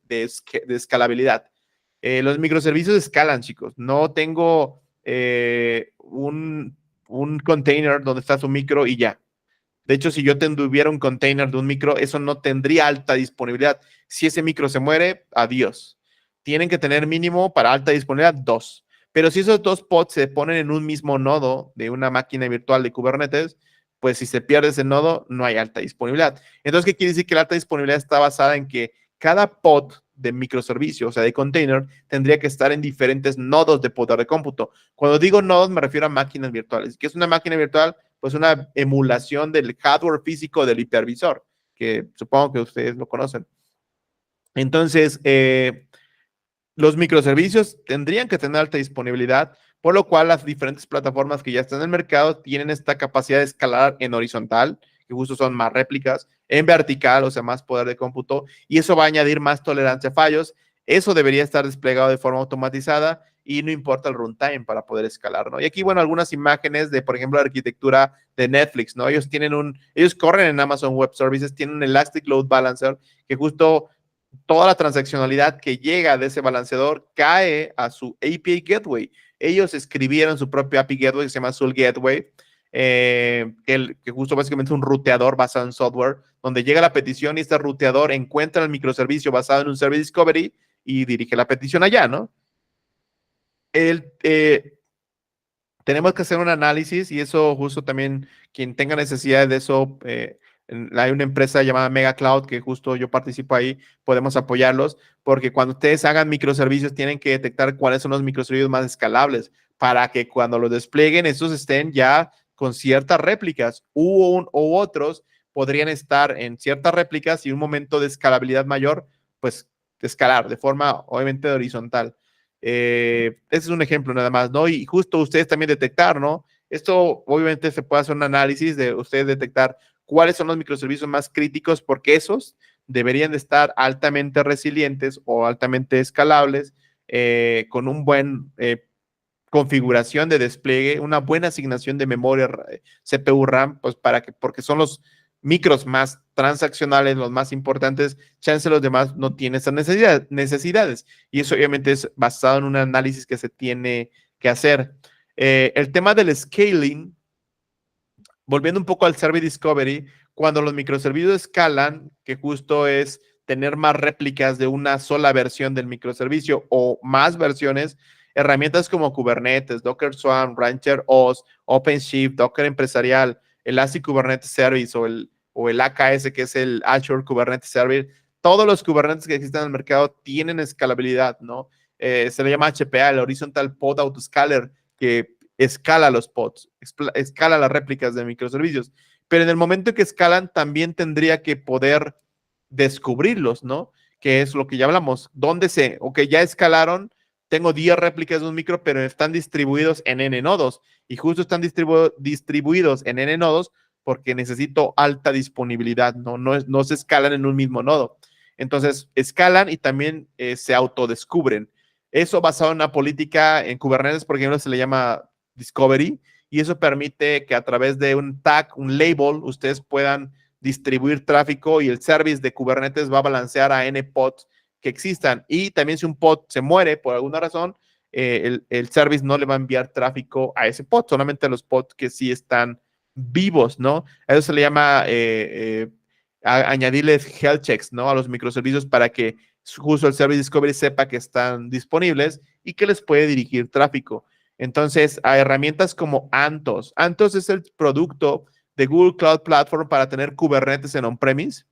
escalabilidad. Los microservicios escalan, chicos. No tengo un container donde está su micro y ya. De hecho, si yo tuviera un container de un micro, eso no tendría alta disponibilidad. Si ese micro se muere, adiós. Tienen que tener mínimo para alta disponibilidad 2. Pero si esos 2 pods se ponen en un mismo nodo de una máquina virtual de Kubernetes, pues si se pierde ese nodo, no hay alta disponibilidad. Entonces, ¿qué quiere decir? Que la alta disponibilidad está basada en que cada pod de microservicio, o sea, de container, tendría que estar en diferentes nodos de poder de cómputo. Cuando digo nodos, me refiero a máquinas virtuales. ¿Qué es una máquina virtual? Pues una emulación del hardware físico del hipervisor, que supongo que ustedes lo conocen. Entonces, los microservicios tendrían que tener alta disponibilidad, por lo cual las diferentes plataformas que ya están en el mercado tienen esta capacidad de escalar en horizontal, que justo son más réplicas, en vertical, o sea, más poder de cómputo, y eso va a añadir más tolerancia a fallos. Eso debería estar desplegado de forma automatizada y no importa el runtime para poder escalar, ¿no? Y aquí, bueno, algunas imágenes de, por ejemplo, la arquitectura de Netflix, ¿no? Ellos corren en Amazon Web Services, tienen un Elastic Load Balancer que justo toda la transaccionalidad que llega de ese balanceador cae a su API Gateway. Ellos escribieron su propio API Gateway que se llama Azul Gateway, que justo básicamente es un ruteador basado en software, donde llega la petición y este ruteador encuentra el microservicio basado en un Service Discovery y dirige la petición allá, ¿no? El, tenemos que hacer un análisis y eso justo también, quien tenga necesidad de eso, hay una empresa llamada Mega Cloud que justo yo participo ahí, podemos apoyarlos, porque cuando ustedes hagan microservicios tienen que detectar cuáles son los microservicios más escalables para que cuando los desplieguen, estos estén ya con ciertas réplicas u otros podrían estar en ciertas réplicas y un momento de escalabilidad mayor, pues escalar de forma obviamente horizontal. Ese es un ejemplo nada más, ¿no? Y justo ustedes también detectar, ¿no? Esto obviamente se puede hacer un análisis de ustedes detectar cuáles son los microservicios más críticos porque esos deberían de estar altamente resilientes o altamente escalables con un buen configuración de despliegue, una buena asignación de memoria CPU RAM, pues porque son los micros más transaccionales, los más importantes, chance los demás no tienen esas necesidades. Y eso obviamente es basado en un análisis que se tiene que hacer. El tema del scaling, volviendo un poco al Service Discovery, cuando los microservicios escalan, que justo es tener más réplicas de una sola versión del microservicio o más versiones, herramientas como Kubernetes, Docker Swarm, Rancher OS, OpenShift, Docker Empresarial, Elastic Kubernetes Service o el AKS, que es el Azure Kubernetes Service, todos los Kubernetes que existen en el mercado tienen escalabilidad, ¿no? Se le llama HPA, el Horizontal Pod Autoscaler, que escala los pods, escala las réplicas de microservicios. Pero en el momento en que escalan, también tendría que poder descubrirlos, ¿no? Que es lo que ya hablamos. ¿Dónde ok, ya escalaron, tengo 10 réplicas de un micro, pero están distribuidos en N nodos. Y justo están distribuidos en N nodos porque necesito alta disponibilidad, ¿no? No se escalan en un mismo nodo. Entonces, escalan y también se autodescubren. Eso basado en una política en Kubernetes, por ejemplo, se le llama Discovery, y eso permite que a través de un tag, un label, ustedes puedan distribuir tráfico y el service de Kubernetes va a balancear a N pods que existan. Y también si un pod se muere por alguna razón, el service no le va a enviar tráfico a ese pod, solamente a los pods que sí están vivos, ¿no? A eso se le llama añadirles health checks, ¿no? A los microservicios para que justo el Service Discovery sepa que están disponibles y que les puede dirigir tráfico. Entonces, a herramientas como Anthos. Anthos es el producto de Google Cloud Platform para tener Kubernetes en on-premise.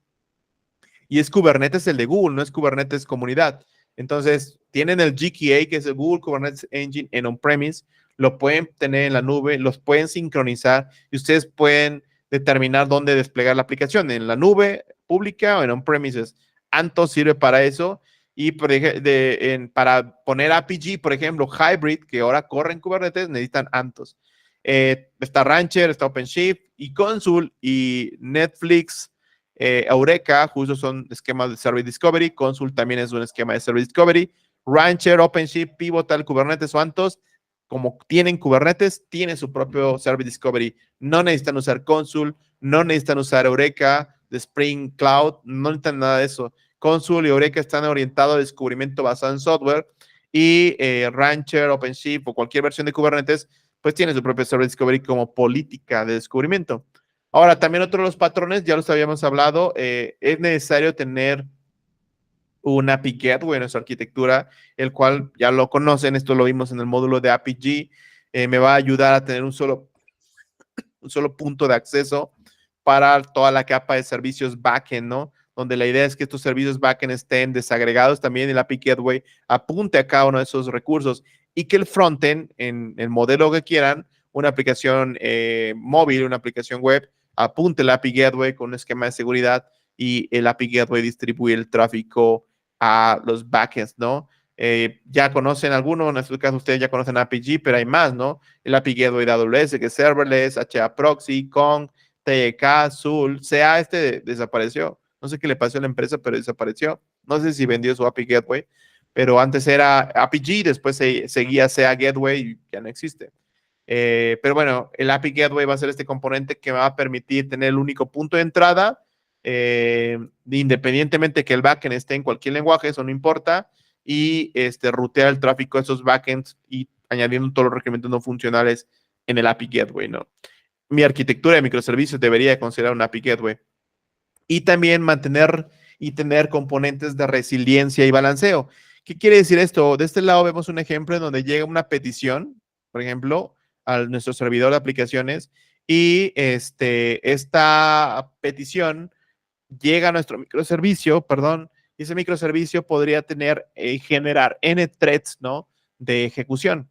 Y es Kubernetes el de Google, no es Kubernetes comunidad. Entonces, tienen el GKA, que es el Google Kubernetes Engine en on-premise, lo pueden tener en la nube, los pueden sincronizar y ustedes pueden determinar dónde desplegar la aplicación, en la nube pública o en on-premises. Anthos sirve para eso y para poner APG, por ejemplo, Hybrid, que ahora corre en Kubernetes, necesitan Anthos. Está Rancher, está OpenShift y Consul y Netflix, Eureka, justo son esquemas de Service Discovery. Consul también es un esquema de Service Discovery. Rancher, OpenShift, Pivotal, Kubernetes o Anthos, como tienen Kubernetes, tienen su propio Service Discovery. No necesitan usar Consul, no necesitan usar Eureka, de Spring Cloud, no necesitan nada de eso. Consul y Eureka están orientados a descubrimiento basado en software y Rancher, OpenShift o cualquier versión de Kubernetes, pues tiene su propio Service Discovery como política de descubrimiento. Ahora, también otro de los patrones, ya los habíamos hablado, es necesario tener un API Gateway en nuestra arquitectura, el cual ya lo conocen, esto lo vimos en el módulo de APG, me va a ayudar a tener un solo punto de acceso para toda la capa de servicios backend, ¿no? Donde la idea es que estos servicios backend estén desagregados también y el API Gateway apunte a cada uno de esos recursos y que el frontend, en el modelo que quieran, una aplicación móvil, una aplicación web, apunte el API Gateway con un esquema de seguridad y el API Gateway distribuye el tráfico a los backends, ¿no? Ya conocen algunos, en este caso ustedes ya conocen APG, pero hay más, ¿no? El API Gateway de AWS, que es Serverless, HA Proxy, Kong, TK, Zul, CA, desapareció. No sé qué le pasó a la empresa, pero desapareció. No sé si vendió su API Gateway, pero antes era APG, después seguía CA Gateway y ya no existe. Pero bueno, el API Gateway va a ser este componente que va a permitir tener el único punto de entrada independientemente que el backend esté en cualquier lenguaje, eso no importa, y rutear el tráfico de esos backends y añadiendo todos los requerimientos no funcionales en el API Gateway, ¿no? Mi arquitectura de microservicios debería considerar un API Gateway. Y también mantener y tener componentes de resiliencia y balanceo. ¿Qué quiere decir esto? De este lado vemos un ejemplo en donde llega una petición, por ejemplo, a nuestro servidor de aplicaciones y esta petición llega a nuestro microservicio, perdón, y ese microservicio podría tener, generar N threads, ¿no? De ejecución.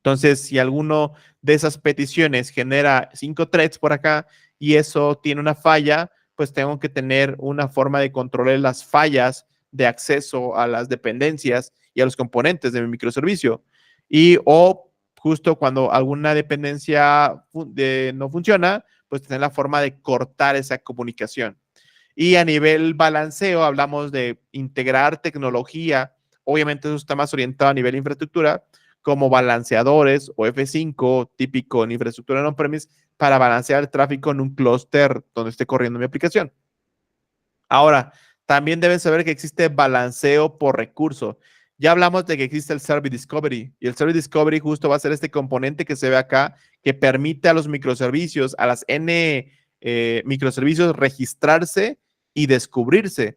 Entonces, si alguno de esas peticiones genera 5 threads por acá y eso tiene una falla, pues tengo que tener una forma de controlar las fallas de acceso a las dependencias y a los componentes de mi microservicio. Y o justo cuando alguna dependencia no funciona, pues tener la forma de cortar esa comunicación. Y a nivel balanceo, hablamos de integrar tecnología. Obviamente eso está más orientado a nivel infraestructura, como balanceadores o F5, típico en infraestructura on-premise, para balancear el tráfico en un clúster donde esté corriendo mi aplicación. Ahora, también deben saber que existe balanceo por recurso. Ya hablamos de que existe el Service Discovery y el Service Discovery justo va a ser este componente que se ve acá que permite a los microservicios, a las N microservicios registrarse y descubrirse.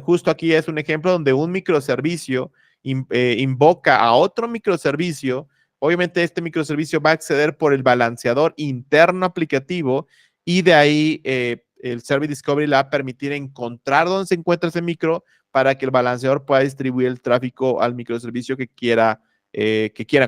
Justo aquí es un ejemplo donde un microservicio invoca a otro microservicio. Obviamente este microservicio va a acceder por el balanceador interno aplicativo y de ahí el Service Discovery le va a permitir encontrar dónde se encuentra ese micro para que el balanceador pueda distribuir el tráfico al microservicio que quiera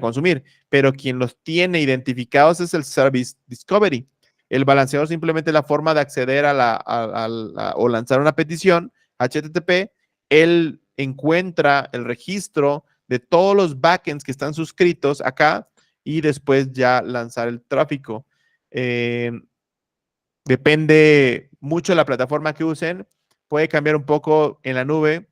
consumir. Pero quien los tiene identificados es el Service Discovery. El balanceador simplemente es la forma de acceder o lanzar una petición HTTP. Él encuentra el registro de todos los backends que están suscritos acá y después ya lanzar el tráfico. Depende mucho de la plataforma que usen. Puede cambiar un poco en la nube,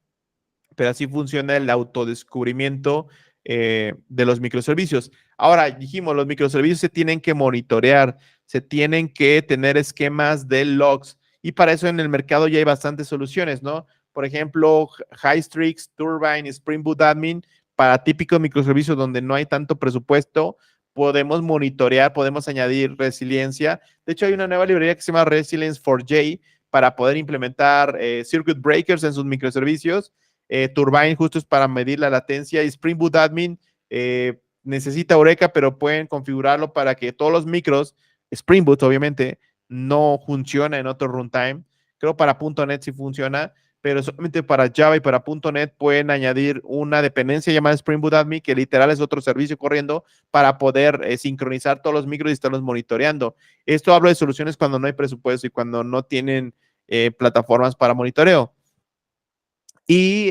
pero así funciona el autodescubrimiento de los microservicios. Ahora, dijimos, los microservicios se tienen que monitorear, se tienen que tener esquemas de logs y para eso en el mercado ya hay bastantes soluciones, ¿no? Por ejemplo, Hystrix, Turbine, Spring Boot Admin, para típicos microservicios donde no hay tanto presupuesto, podemos monitorear, podemos añadir resiliencia. De hecho, hay una nueva librería que se llama Resilience4j para poder implementar circuit breakers en sus microservicios. Turbine justo es para medir la latencia y Spring Boot Admin necesita Eureka, pero pueden configurarlo para que todos los micros, Spring Boot obviamente, no funciona en otro runtime. Creo para .NET sí funciona, pero solamente para Java y para .NET pueden añadir una dependencia llamada Spring Boot Admin, que literal es otro servicio corriendo para poder sincronizar todos los micros y estarlos monitoreando. Esto hablo de soluciones cuando no hay presupuesto y cuando no tienen plataformas para monitoreo. Y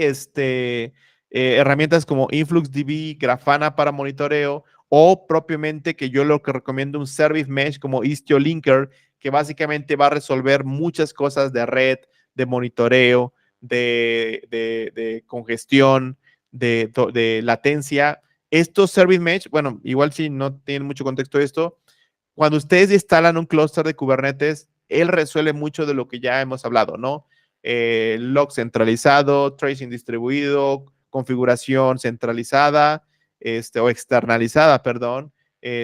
herramientas como InfluxDB, Grafana para monitoreo o propiamente que yo lo que recomiendo un Service Mesh como Istio Linker, que básicamente va a resolver muchas cosas de red, de monitoreo, de congestión, de latencia. Estos Service Mesh, bueno, igual si no tienen mucho contexto de esto, cuando ustedes instalan un clúster de Kubernetes, él resuelve mucho de lo que ya hemos hablado, ¿no? Log centralizado, tracing distribuido, configuración centralizada o externalizada, perdón,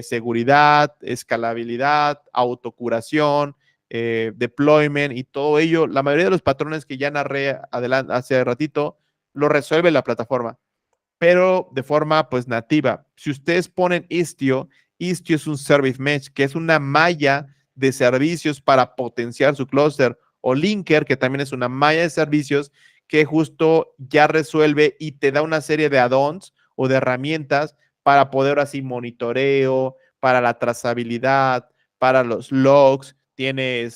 seguridad, escalabilidad, autocuración, deployment y todo ello. La mayoría de los patrones que ya narré hace ratito lo resuelve la plataforma, pero de forma pues nativa. Si ustedes ponen Istio es un service mesh, que es una malla de servicios para potenciar su clúster, o Linker, que también es una malla de servicios que justo ya resuelve y te da una serie de add-ons o de herramientas para poder así monitoreo, para la trazabilidad, para los logs, tiene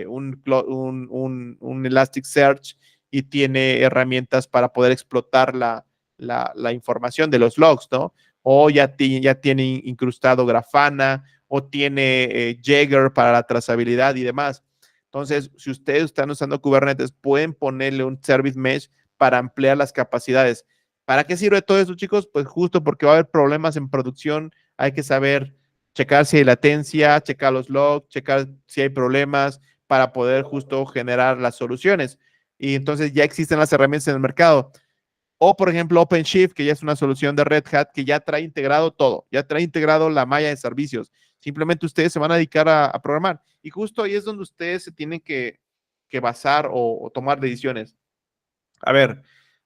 un Elasticsearch y tiene herramientas para poder explotar la información de los logs, ¿no? O ya tiene incrustado Grafana o tiene Jaeger para la trazabilidad y demás. Entonces, si ustedes están usando Kubernetes, pueden ponerle un Service Mesh para ampliar las capacidades. ¿Para qué sirve todo eso, chicos? Pues justo porque va a haber problemas en producción, hay que saber checar si hay latencia, checar los logs, checar si hay problemas, para poder justo generar las soluciones. Y entonces ya existen las herramientas en el mercado. O, por ejemplo, OpenShift, que ya es una solución de Red Hat que ya trae integrado todo, ya trae integrado la malla de servicios. Simplemente ustedes se van a dedicar a programar. Y justo ahí es donde ustedes se tienen que basar o tomar decisiones. A ver,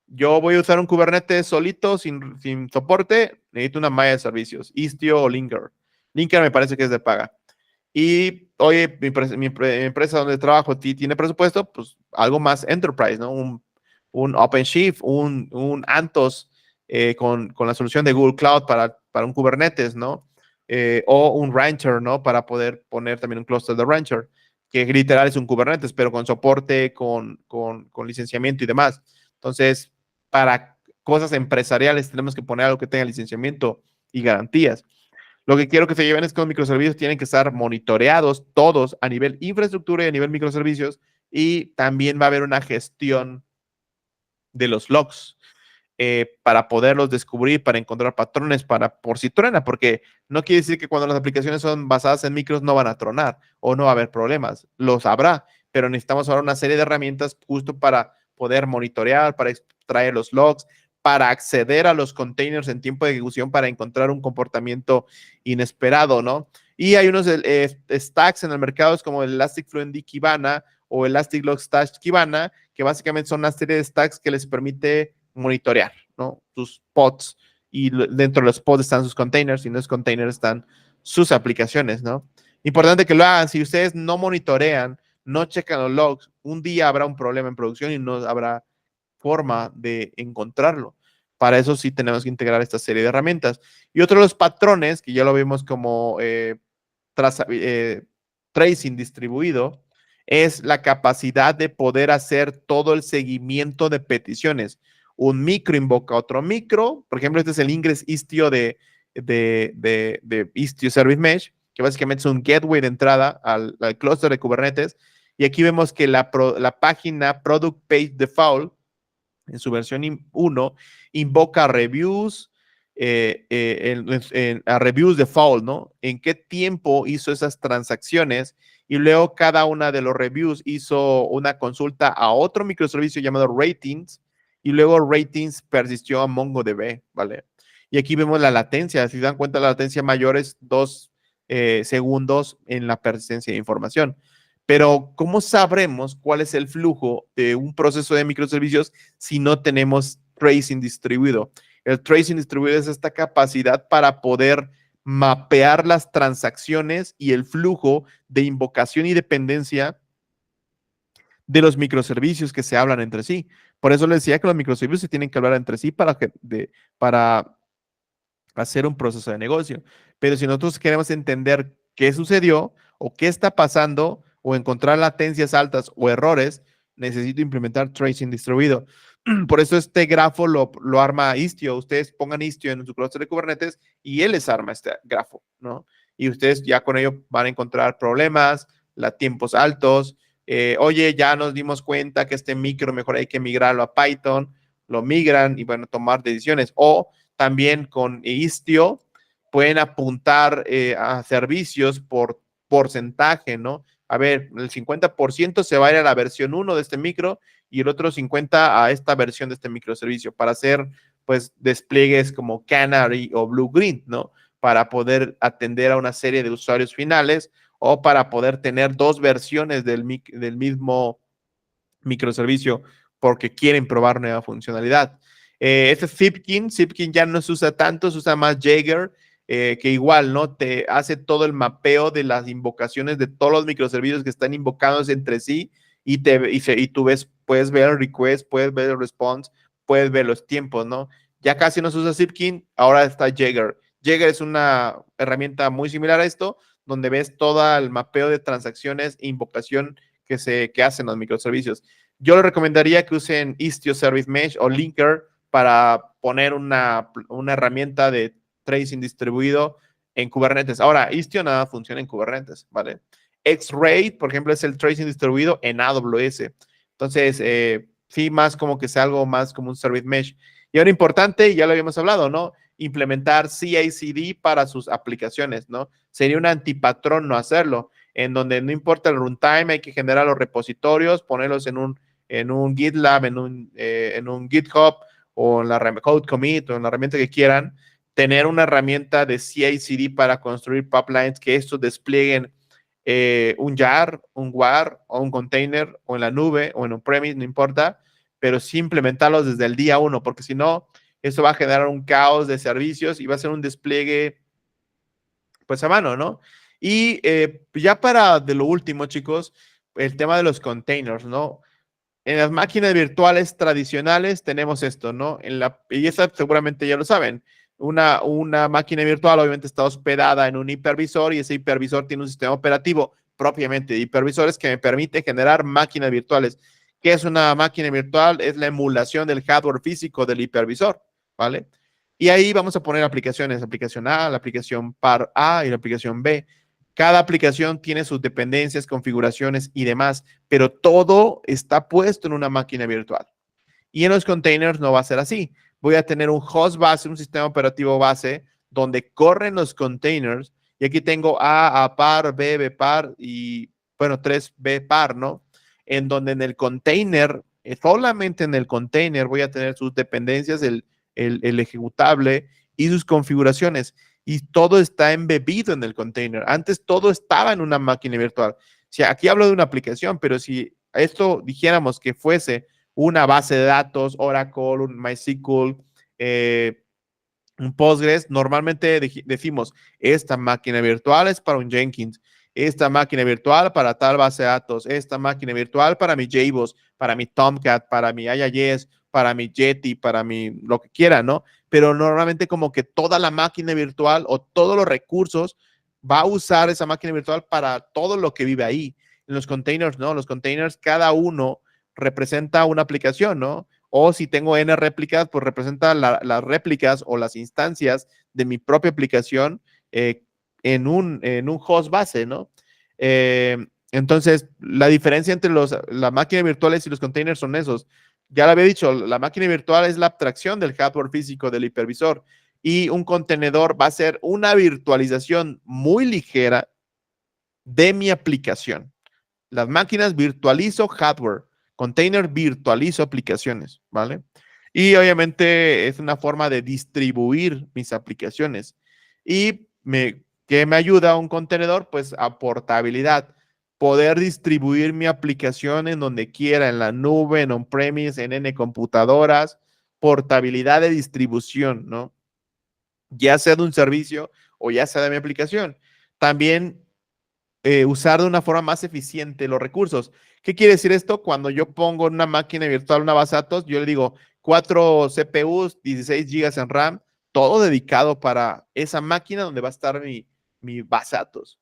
yo voy a usar un Kubernetes solito, sin soporte, necesito una malla de servicios, Istio o Linker. Linker me parece que es de paga. Y, oye, mi empresa donde trabajo tiene presupuesto, pues algo más enterprise, ¿no? Un OpenShift, un Anthos con la solución de Google Cloud para un Kubernetes, ¿no? O un Rancher, ¿no? Para poder poner también un clúster de Rancher, que literal es un Kubernetes, pero con soporte, con licenciamiento y demás. Entonces, para cosas empresariales tenemos que poner algo que tenga licenciamiento y garantías. Lo que quiero que se lleven es que los microservicios tienen que estar monitoreados todos a nivel infraestructura y a nivel microservicios, y también va a haber una gestión de los logs para poderlos descubrir, para encontrar patrones, por si truena, porque no quiere decir que cuando las aplicaciones son basadas en micros no van a tronar o no va a haber problemas. Los habrá, pero necesitamos ahora una serie de herramientas justo para poder monitorear, para extraer los logs, para acceder a los containers en tiempo de ejecución para encontrar un comportamiento inesperado, ¿no? Y hay unos stacks en el mercado como el Elastic Fluentd Kibana o Elastic Log Stash Kibana, que básicamente son una serie de stacks que les permite monitorear, ¿no? Sus pods, y dentro de los pods están sus containers, y en los containers están sus aplicaciones, ¿no? Importante que lo hagan. Si ustedes no monitorean, no checan los logs, un día habrá un problema en producción y no habrá forma de encontrarlo. Para eso sí tenemos que integrar esta serie de herramientas. Y otro de los patrones, que ya lo vimos como tracing distribuido, es la capacidad de poder hacer todo el seguimiento de peticiones. Un micro invoca a otro micro. Por ejemplo, este es el Ingress Istio de Istio Service Mesh, que básicamente es un gateway de entrada al clúster de Kubernetes. Y aquí vemos que la página Product Page Default, en su versión 1, invoca reviews, a reviews default, ¿no? En qué tiempo hizo esas transacciones, y luego cada una de los reviews hizo una consulta a otro microservicio llamado ratings, y luego ratings persistió a MongoDB, ¿vale? Y aquí vemos la latencia. Si se dan cuenta, la latencia mayor es 2 segundos en la persistencia de información. Pero, ¿cómo sabremos cuál es el flujo de un proceso de microservicios si no tenemos tracing distribuido? El tracing distribuido es esta capacidad para poder mapear las transacciones y el flujo de invocación y dependencia de los microservicios que se hablan entre sí. Por eso les decía que los microservicios se tienen que hablar entre sí para hacer un proceso de negocio. Pero si nosotros queremos entender qué sucedió o qué está pasando o encontrar latencias altas o errores, necesito implementar tracing distribuido. Por eso este grafo lo arma Istio. Ustedes pongan Istio en su clúster de Kubernetes y él les arma este grafo, ¿no? Y ustedes ya con ello van a encontrar problemas, tiempos altos. Oye, ya nos dimos cuenta que este micro mejor hay que migrarlo a Python, lo migran y bueno, tomar decisiones. O también con Istio pueden apuntar a servicios por porcentaje, ¿no? A ver, el 50% se va a ir a la versión 1 de este micro y el otro 50% a esta versión de este microservicio para hacer, pues, despliegues como Canary o Blue Green, ¿no? Para poder atender a una serie de usuarios finales o para poder tener dos versiones del mismo microservicio porque quieren probar nueva funcionalidad. Este Zipkin ya no se usa tanto, se usa más Jaeger, que igual, ¿no? Te hace todo el mapeo de las invocaciones de todos los microservicios que están invocados entre sí y tú puedes ver el request, puedes ver el response, puedes ver los tiempos, ¿no? Ya casi no se usa Zipkin, ahora está Jaeger. Jaeger es una herramienta muy similar a esto, donde ves todo el mapeo de transacciones e invocación que hacen los microservicios. Yo les recomendaría que usen Istio Service Mesh o Linker para poner una herramienta de tracing distribuido en Kubernetes. Ahora, Istio nada funciona en Kubernetes, ¿vale? X-Ray, por ejemplo, es el tracing distribuido en AWS. Entonces, sí, más como que sea algo más como un Service Mesh. Y ahora importante, ya lo habíamos hablado, ¿no? Implementar CI/CD para sus aplicaciones, ¿no? Sería un antipatrón no hacerlo. en donde no importa el runtime, hay que generar los repositorios, ponerlos en un GitLab, en un GitHub o en la Code Commit o en la herramienta que quieran, tener una herramienta de CI/CD para construir pipelines que estos desplieguen un jar, un WAR o un container o en la nube o en un premise, no importa, pero sí implementarlos desde el día uno, porque si no, eso va a generar un caos de servicios y va a ser un despliegue pues a mano, ¿no? Y ya para de lo último, chicos, el tema de los containers, ¿no? En las máquinas virtuales tradicionales tenemos esto, ¿no? Y esa seguramente ya lo saben. Una máquina virtual obviamente está hospedada en un hipervisor y ese hipervisor tiene un sistema operativo propiamente de hipervisores que me permite generar máquinas virtuales. ¿Qué es una máquina virtual? Es la emulación del hardware físico del hipervisor, ¿vale? Y ahí vamos a poner aplicaciones, aplicación A, la aplicación par A y la aplicación B. Cada aplicación tiene sus dependencias, configuraciones y demás, pero todo está puesto en una máquina virtual. Y en los containers no va a ser así. Voy a tener un host base, un sistema operativo base, donde corren los containers. Y aquí tengo A par, B par y, bueno, 3B par, ¿no? En donde en el container, solamente en el container voy a tener sus dependencias, el ejecutable y sus configuraciones. Y todo está embebido en el container. Antes todo estaba en una máquina virtual. O sea, aquí hablo de una aplicación, pero si esto dijéramos que fuese una base de datos, Oracle, un MySQL, un Postgres, normalmente decimos, esta máquina virtual es para un Jenkins, esta máquina virtual para tal base de datos, esta máquina virtual para mi JBoss, para mi Tomcat, para mi IIS, para mi Yeti, para mi lo que quiera, ¿no? Pero normalmente como que toda la máquina virtual o todos los recursos va a usar esa máquina virtual para todo lo que vive ahí. En los containers, ¿no? Los containers, cada uno representa una aplicación, ¿no? O si tengo N réplicas, pues representa las réplicas o las instancias de mi propia aplicación en un host base, ¿no? Entonces, la diferencia entre las máquinas virtuales y los containers son esos. Ya lo había dicho, la máquina virtual es la abstracción del hardware físico del hipervisor y un contenedor va a ser una virtualización muy ligera de mi aplicación. Las máquinas virtualizo hardware, container virtualizo aplicaciones, ¿vale? Y obviamente es una forma de distribuir mis aplicaciones. Y ¿qué me ayuda un contenedor? Pues a portabilidad. Poder distribuir mi aplicación en donde quiera, en la nube, en on-premise, en N computadoras, portabilidad de distribución, ¿no? Ya sea de un servicio o ya sea de mi aplicación. También usar de una forma más eficiente los recursos. ¿Qué quiere decir esto? Cuando yo pongo en una máquina virtual una base de datos, yo le digo 4 CPUs, 16 gigas en RAM, todo dedicado para esa máquina donde va a estar mi base de datos.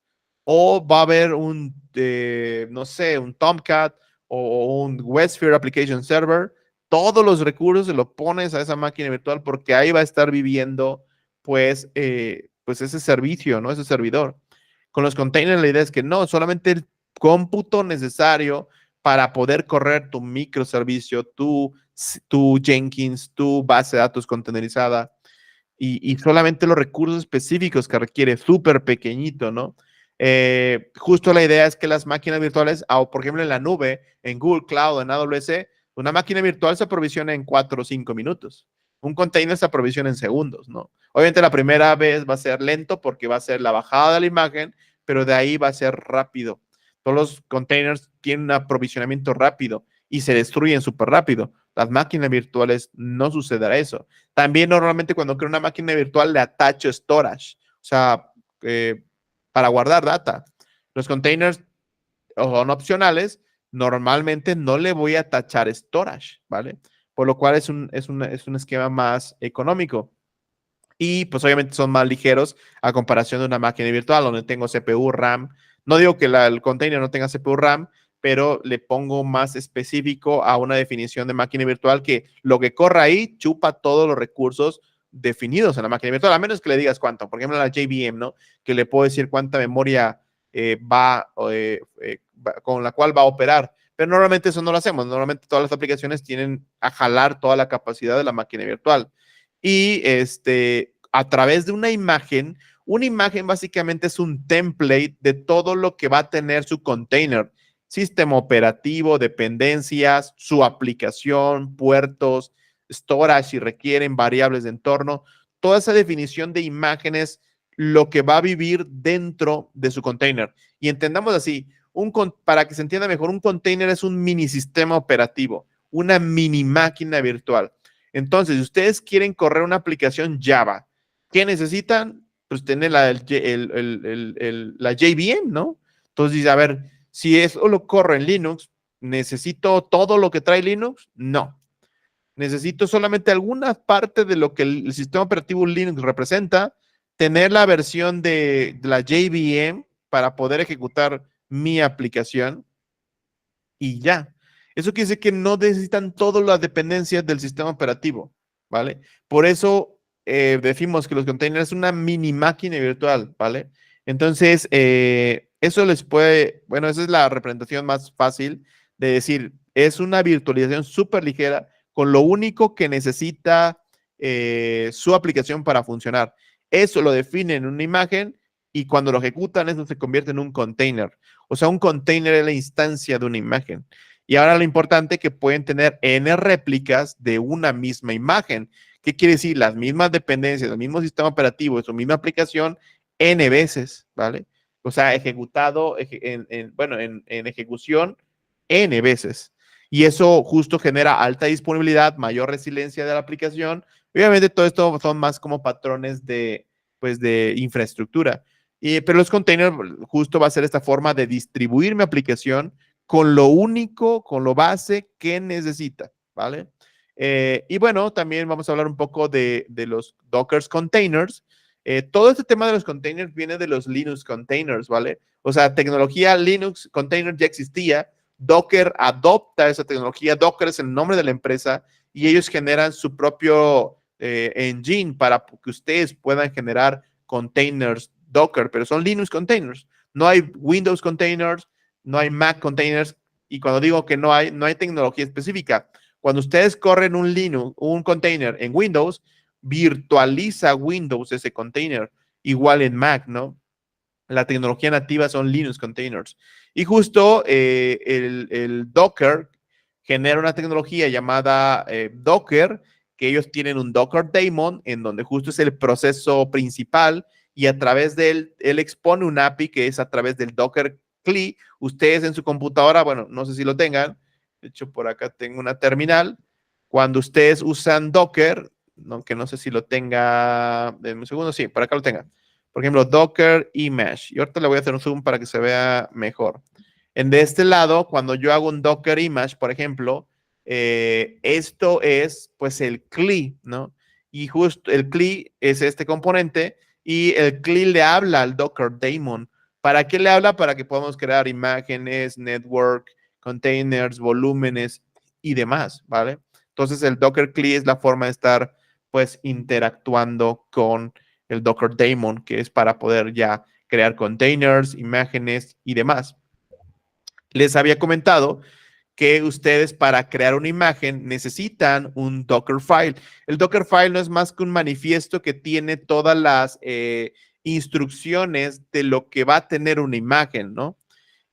O va a haber no sé, un Tomcat o un WebSphere Application Server. Todos los recursos se los pones a esa máquina virtual porque ahí va a estar viviendo, pues ese servicio, ¿no? Ese servidor. Con los containers la idea es que no, solamente el cómputo necesario para poder correr tu microservicio, tu Jenkins, tu base de datos containerizada y solamente los recursos específicos que requiere, súper pequeñito, ¿no? Justo la idea es que las máquinas virtuales, o por ejemplo en la nube, en Google Cloud, en AWS, una máquina virtual se aprovisiona en 4 o 5 minutos. Un container se aprovisiona en segundos, ¿no? Obviamente la primera vez va a ser lento porque va a ser la bajada de la imagen, pero de ahí va a ser rápido. Todos los containers tienen un aprovisionamiento rápido y se destruyen súper rápido. Las máquinas virtuales no sucederá eso. También normalmente cuando creo una máquina virtual le atacho storage, o sea, para guardar data. Los containers son opcionales, normalmente no le voy a atachar storage, ¿vale? Por lo cual es un esquema más económico. Y pues obviamente son más ligeros a comparación de una máquina virtual donde tengo CPU, RAM. No digo que el container no tenga CPU, RAM, pero le pongo más específico a una definición de máquina virtual que lo que corra ahí chupa todos los recursos definidos en la máquina virtual, a menos que le digas cuánto. Por ejemplo, en la JVM, ¿no? Que le puedo decir cuánta memoria con la cual va a operar. Pero normalmente eso no lo hacemos. Normalmente todas las aplicaciones tienen a jalar toda la capacidad de la máquina virtual. Y a través de una imagen Una imagen básicamente es un template de todo lo que va a tener su container. Sistema operativo, dependencias, su aplicación, puertos, storage si requieren, variables de entorno. Toda esa definición de imágenes, lo que va a vivir dentro de su container. Y entendamos así, para que se entienda mejor, un container es un mini sistema operativo, una mini máquina virtual. Entonces, si ustedes quieren correr una aplicación Java, ¿qué necesitan? Pues tener la JVM, ¿no? Entonces dice, a ver, si eso lo corro en Linux, ¿necesito todo lo que trae Linux? No. Necesito solamente alguna parte de lo que el sistema operativo Linux representa, tener la versión de la JVM para poder ejecutar mi aplicación y ya. Eso quiere decir que no necesitan todas las dependencias del sistema operativo, ¿vale? Por eso decimos que los containers es una mini máquina virtual, ¿vale? Entonces, eso les puede, bueno, esa es la representación más fácil de decir, es una virtualización súper ligera con lo único que necesita su aplicación para funcionar. Eso lo define en una imagen y cuando lo ejecutan, eso se convierte en un container. O sea, un container es la instancia de una imagen. Y ahora lo importante es que pueden tener N réplicas de una misma imagen. ¿Qué quiere decir? Las mismas dependencias, el mismo sistema operativo, su misma aplicación, N veces, ¿vale? O sea, ejecutado, en ejecución, N veces. Y eso justo genera alta disponibilidad, mayor resiliencia de la aplicación. Obviamente todo esto son más como patrones pues, de infraestructura. Pero los containers justo va a ser esta forma de distribuir mi aplicación con lo único, con lo base que necesita, ¿vale? Y bueno, también vamos a hablar un poco de los Docker containers. Todo este tema de los containers viene de los Linux containers, ¿vale? O sea, tecnología Linux container ya existía. Docker adopta esa tecnología. Docker es el nombre de la empresa y ellos generan su propio engine para que ustedes puedan generar containers Docker, pero son Linux containers. No hay Windows containers, no hay Mac containers. Y cuando digo que no hay tecnología específica. Cuando ustedes corren un Linux, un container en Windows, virtualiza Windows ese container. Igual en Mac, ¿no? La tecnología nativa son Linux containers. Y justo el Docker genera una tecnología llamada Docker, que ellos tienen un Docker daemon, en donde justo es el proceso principal, y a través de él expone un API que es a través del Docker CLI. Ustedes en su computadora, bueno, no sé si lo tengan, de hecho por acá tengo una terminal. Cuando ustedes usan Docker, aunque no sé si lo tenga, en un segundo, sí, por acá lo tengan. Por ejemplo, Docker Image. Y ahorita le voy a hacer un zoom para que se vea mejor. De este lado, cuando yo hago un Docker Image, por ejemplo, esto es pues el CLI, ¿no? Y justo el CLI es este componente y el CLI le habla al Docker Daemon. ¿Para qué le habla? Para que podamos crear imágenes, network, containers, volúmenes y demás, ¿vale? Entonces el Docker CLI es la forma de estar pues interactuando con el Docker Daemon, que es para poder ya crear containers, imágenes y demás. Les había comentado que ustedes para crear una imagen necesitan un Dockerfile. El Dockerfile no es más que un manifiesto que tiene todas las instrucciones de lo que va a tener una imagen, ¿no?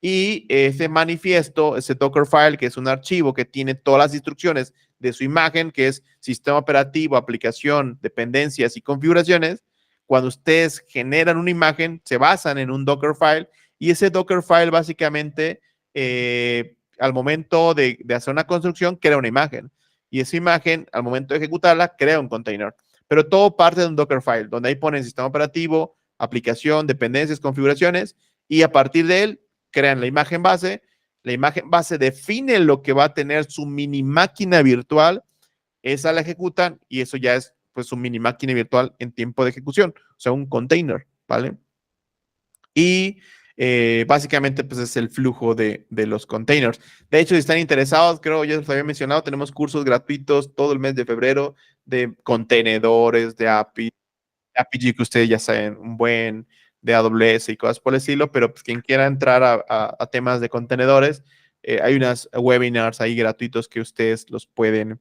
Y ese manifiesto, ese Dockerfile, que es un archivo que tiene todas las instrucciones de su imagen, que es sistema operativo, aplicación, dependencias y configuraciones, cuando ustedes generan una imagen, se basan en un Dockerfile y ese Dockerfile básicamente al momento de hacer una construcción crea una imagen y esa imagen al momento de ejecutarla crea un container. Pero todo parte de un Dockerfile, donde ahí ponen sistema operativo, aplicación, dependencias, configuraciones y a partir de él crean la imagen base. La imagen base define lo que va a tener su mini máquina virtual, esa la ejecutan y eso ya es pues su mini máquina virtual en tiempo de ejecución, o sea, un container, ¿vale? Y básicamente pues es el flujo de los containers. De hecho, si están interesados, creo ya les había mencionado, tenemos cursos gratuitos todo el mes de febrero de contenedores, de API que ustedes ya saben, un buen de AWS y cosas por el estilo, pero pues quien quiera entrar a temas de contenedores, hay unas webinars ahí gratuitos que ustedes los pueden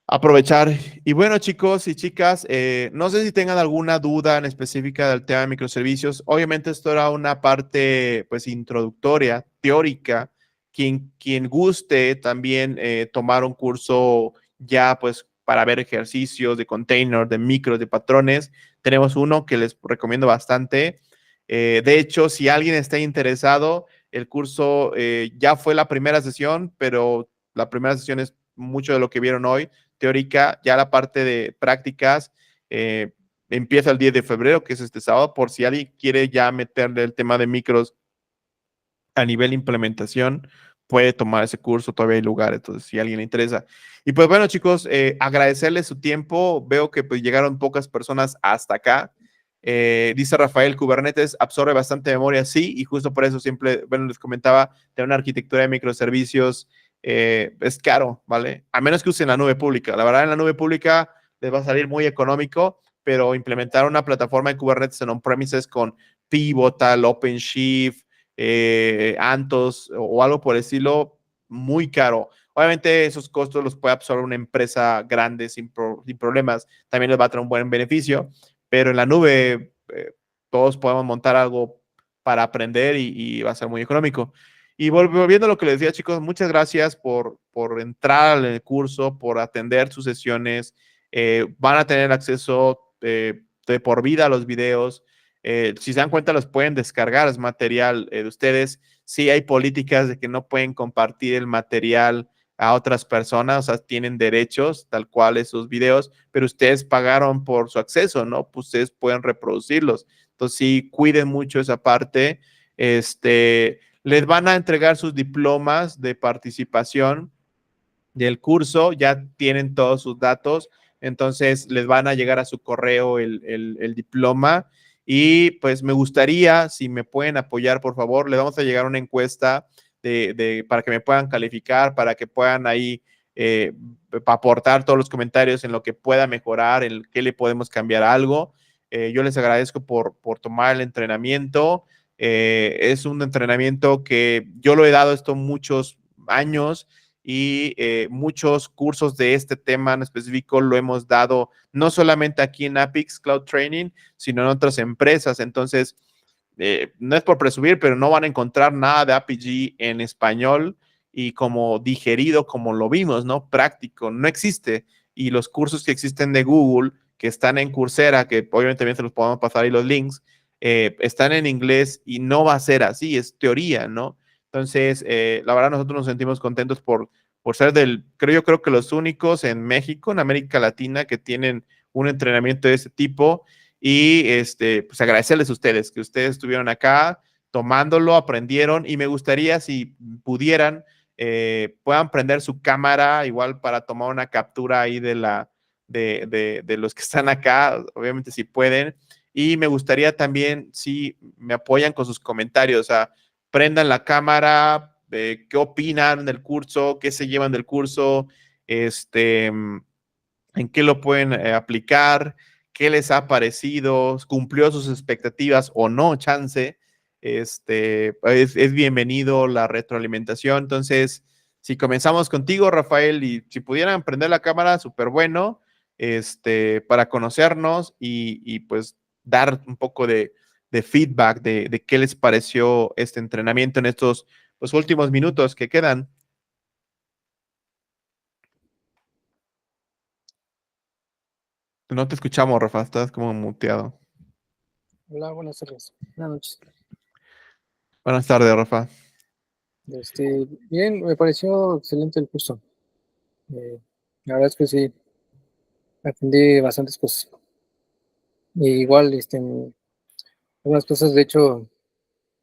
aprovechar. Y bueno, chicos y chicas, no sé si tengan alguna duda en específica del tema de microservicios. Obviamente esto era una parte pues introductoria, teórica. Quien guste también tomar un curso ya pues para ver ejercicios de container, de micros, de patrones, tenemos uno que les recomiendo bastante. De hecho, si alguien está interesado, el curso ya fue la primera sesión, pero la primera sesión es mucho de lo que vieron hoy teórica, ya la parte de prácticas eh, empieza el 10 de febrero, que es este sábado, por si alguien quiere ya meterle el tema de micros a nivel implementación, puede tomar ese curso, todavía hay lugar, entonces si a alguien le interesa. Y pues bueno, chicos, agradecerles su tiempo, veo que pues llegaron pocas personas hasta acá. Dice Rafael, Kubernetes absorbe bastante memoria, sí, y justo por eso siempre, bueno, les comentaba, tener una arquitectura de microservicios es caro, ¿vale? A menos que usen la nube pública. La verdad, en la nube pública les va a salir muy económico, pero implementar una plataforma de Kubernetes en on-premises con Pivotal, OpenShift, Antos o algo por el estilo, muy caro. Obviamente esos costos los puede absorber una empresa grande sin problemas, también les va a traer un buen beneficio, pero en la nube todos podemos montar algo para aprender y va a ser muy económico. Y volviendo a lo que les decía, chicos, muchas gracias por entrar al curso, por atender sus sesiones. Van a tener acceso de por vida a los videos. Si se dan cuenta, los pueden descargar, es material de ustedes. Sí hay políticas de que no pueden compartir el material a otras personas, o sea, tienen derechos tal cual esos videos, pero ustedes pagaron por su acceso, ¿no? Pues ustedes pueden reproducirlos. Entonces, sí, cuiden mucho esa parte. Les van a entregar sus diplomas de participación del curso, ya tienen todos sus datos, entonces les van a llegar a su correo el diploma y pues me gustaría, si me pueden apoyar, por favor, les vamos a llegar una encuesta para que me puedan calificar, para que puedan ahí eh, aportar todos los comentarios en lo que pueda mejorar, en qué le podemos cambiar algo. Yo les agradezco por tomar el entrenamiento. Es un entrenamiento que yo lo he dado esto muchos años y muchos cursos de este tema en específico lo hemos dado no solamente aquí en Apix Cloud Training, sino en otras empresas. Entonces, no es por presumir, pero no van a encontrar nada de APG en español y como digerido, como lo vimos, ¿no? Práctico, no existe. Y los cursos que existen de Google, que están en Coursera, que obviamente también se los podemos pasar ahí los links, están en inglés y no va a ser así, es teoría, ¿no? Entonces, la verdad, nosotros nos sentimos contentos por ser yo creo que los únicos en México, en América Latina, que tienen un entrenamiento de ese tipo. Y pues agradecerles a ustedes que ustedes estuvieron acá tomándolo, aprendieron y me gustaría si pudieran, puedan prender su cámara igual para tomar una captura ahí de los que están acá, obviamente si pueden. Y me gustaría también si me apoyan con sus comentarios, o sea, prendan la cámara, qué opinan del curso, qué se llevan del curso, en qué lo pueden aplicar, qué les ha parecido, cumplió sus expectativas o no, chance. Es bienvenido la retroalimentación. Entonces, si comenzamos contigo, Rafael, y si pudieran prender la cámara, súper bueno, para conocernos y pues dar un poco de feedback de qué les pareció este entrenamiento en estos pues, últimos minutos que quedan. No te escuchamos, Rafa, estás como muteado. Hola, buenas tardes. Buenas noches. Buenas tardes, Rafa. Bien, me pareció excelente el curso. La verdad es que sí, aprendí bastantes cosas. Y igual, algunas cosas, de hecho,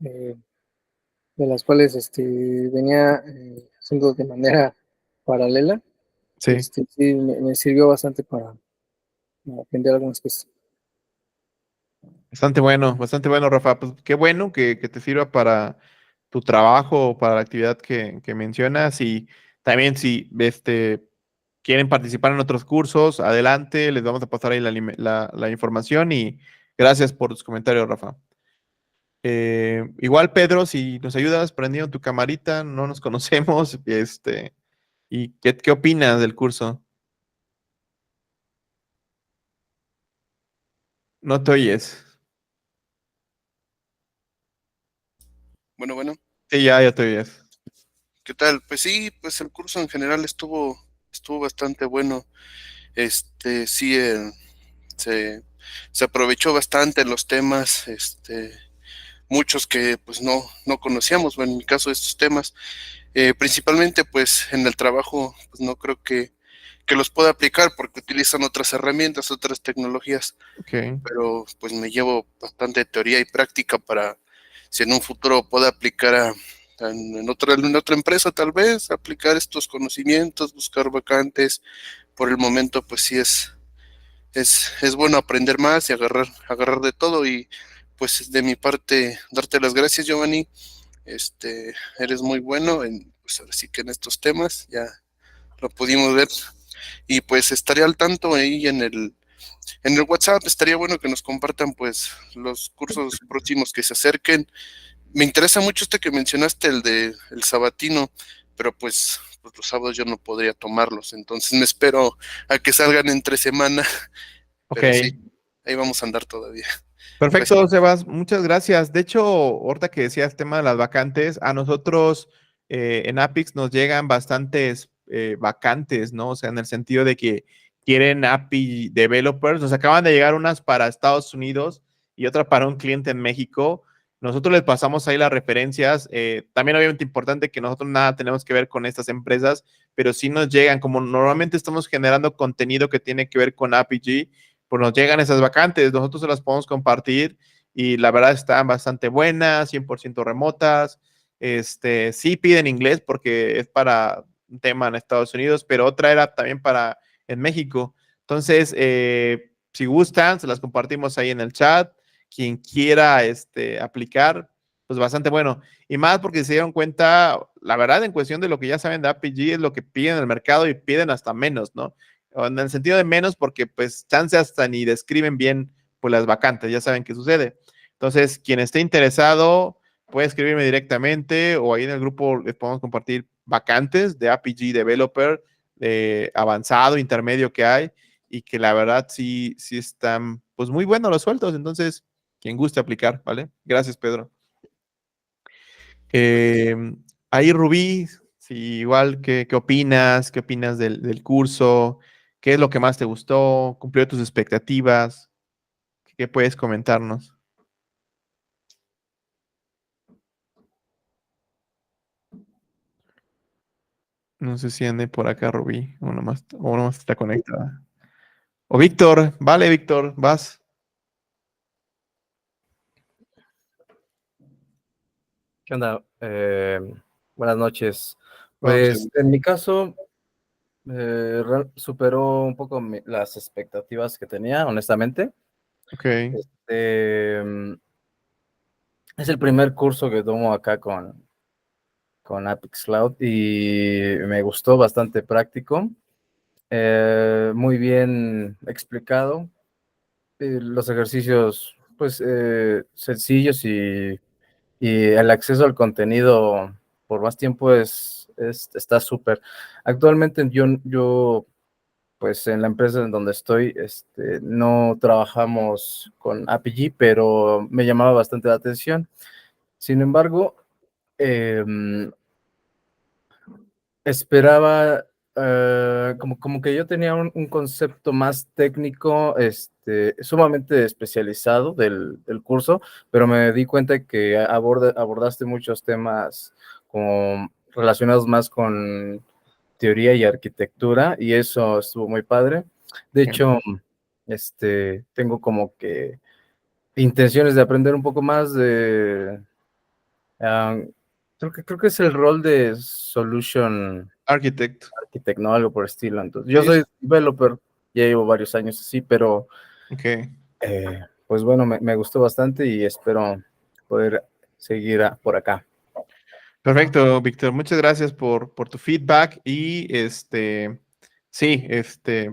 eh, de las cuales venía haciendo de manera paralela, Sí. sí, me sirvió bastante para aprender algunas cosas. Bastante bueno, Rafa. Pues qué bueno que te sirva para tu trabajo o para la actividad que mencionas. Y también si quieren participar en otros cursos, adelante, les vamos a pasar ahí la información y gracias por tus comentarios, Rafa. Igual, Pedro, si nos ayudas prendiendo tu camarita, no nos conocemos, ¿y qué opinas del curso? No te oyes. Bueno, Sí, ya te oyes. ¿qué tal? Pues sí, pues el curso en general estuvo bastante bueno. Sí, se, se aprovechó bastante los temas, muchos que pues no conocíamos, bueno, en mi caso estos temas. Principalmente pues en el trabajo, pues no creo que los pueda aplicar porque utilizan otras herramientas, otras tecnologías, Ok. pero pues me llevo bastante teoría y práctica para si en un futuro puedo aplicar en otra empresa tal vez, aplicar estos conocimientos, buscar vacantes. Por el momento pues sí es bueno aprender más y agarrar de todo y pues de mi parte darte las gracias, Giovanni. Eres muy bueno pues ahora sí que en estos temas, ya lo pudimos ver y pues estaré al tanto ahí en el WhatsApp. Estaría bueno que nos compartan pues los cursos próximos que se acerquen. Me interesa mucho este que mencionaste, el de el sabatino, pero pues los sábados yo no podría tomarlos, entonces me espero a que salgan entre semana, Ok. pero sí, ahí vamos a andar todavía. Pues Perfecto, Sebas, muchas gracias. De hecho, ahorita que decías tema de las vacantes, a nosotros en Apix nos llegan bastantes vacantes, ¿no? O sea, en el sentido de que quieren API developers. Nos acaban de llegar unas para Estados Unidos y otra para un cliente en México. Nosotros les pasamos ahí las referencias. También obviamente importante que nosotros nada tenemos que ver con estas empresas, pero sí nos llegan, como normalmente estamos generando contenido que tiene que ver con APG, pues nos llegan esas vacantes, nosotros se las podemos compartir y la verdad están bastante buenas, 100% remotas. Sí piden inglés porque es para un tema en Estados Unidos, pero otra era también para en México. Entonces, si gustan, se las compartimos ahí en el chat. Quien quiera aplicar, pues bastante bueno. Y más porque se dieron cuenta, la verdad, en cuestión de lo que ya saben de APG, es lo que piden en el mercado y piden hasta menos, ¿no? En el sentido de menos porque pues chance hasta ni describen bien pues las vacantes, ya saben qué sucede. Entonces, quien esté interesado puede escribirme directamente o ahí en el grupo les podemos compartir vacantes de APG Developer avanzado, intermedio que hay y que la verdad sí están pues muy buenos los sueldos. Entonces, quien guste aplicar, ¿vale? Gracias, Pedro. Eh, Ahí, Rubí, si igual, ¿qué opinas? ¿Qué opinas del curso? ¿Qué es lo que más te gustó? ¿Cumplió tus expectativas? ¿Qué puedes comentarnos? No sé si ande por acá, Rubí, o nomás está conectada. O Víctor, vale, Víctor, vas. ¿Qué onda? Buenas noches. Buenas Pues noches. en mi caso superó un poco las expectativas que tenía, honestamente. Ok, Es el primer curso que tomo acá con Apex Cloud y me gustó, bastante práctico, muy bien explicado, los ejercicios pues sencillos y el acceso al contenido por más tiempo está súper. Actualmente yo, pues en la empresa en donde estoy, no trabajamos con APG, pero me llamaba bastante la atención. Sin embargo, esperaba, como que yo tenía un concepto más técnico, sumamente especializado del curso, pero me di cuenta que abordaste muchos temas como relacionados más con teoría y arquitectura, y eso estuvo muy padre. De bien. hecho, tengo como que intenciones de aprender un poco más ah, creo que es el rol de Solution Architect. Architect, ¿no? Algo por el estilo. Entonces, yo Sí, soy developer, ya llevo varios años así, pero ok. pues bueno, me gustó bastante y espero poder seguir por acá. Perfecto, Víctor. Muchas gracias por tu feedback y sí,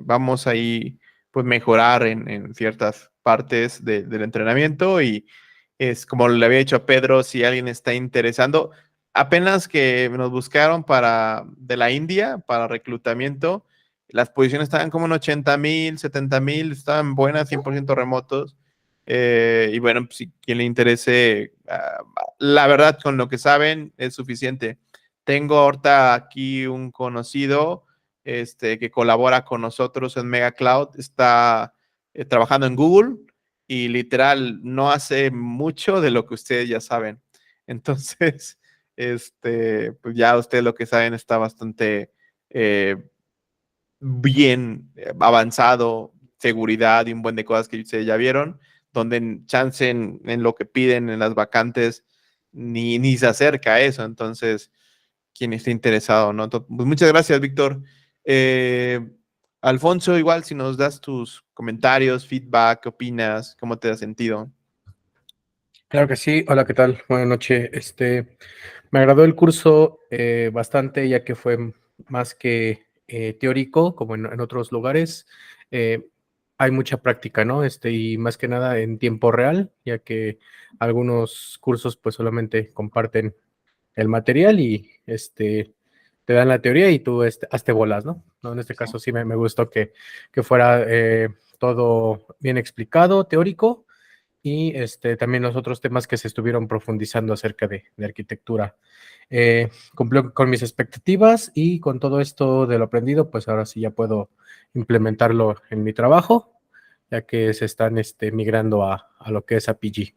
vamos ahí pues mejorar en ciertas partes del entrenamiento y es como le había dicho a Pedro, si alguien está interesando, apenas que nos buscaron de la India para reclutamiento, las posiciones estaban como en 80,000, 70,000, estaban buenas, 100% remotos Y bueno, pues, si quien le interese, la verdad, con lo que saben es suficiente. Tengo ahorita aquí un conocido que colabora con nosotros en Mega Cloud, está trabajando en Google y literal no hace mucho de lo que ustedes ya saben. Entonces, pues ya ustedes lo que saben está bastante bien avanzado, seguridad y un buen de cosas que ustedes ya vieron, donde chance en lo que piden en las vacantes ni se acerca a eso. Entonces, quien esté interesado, ¿no? Pues muchas gracias, Víctor. Alfonso, igual si nos das tus comentarios, feedback, ¿qué opinas? ¿Cómo te has sentido? Claro que sí. Hola, ¿qué tal? Buenas noches. Me agradó el curso bastante, ya que fue más que teórico, como en otros lugares. Hay mucha práctica, ¿no? Y más que nada en tiempo real, ya que algunos cursos pues solamente comparten el material y te dan la teoría y tú hazte bolas, ¿no? ¿No? En este caso sí me gustó que fuera todo bien explicado, teórico, y también los otros temas que se estuvieron profundizando acerca de arquitectura. Cumplió con mis expectativas y con todo esto de lo aprendido, pues ahora sí ya puedo implementarlo en mi trabajo, ya que se están migrando a lo que es APG.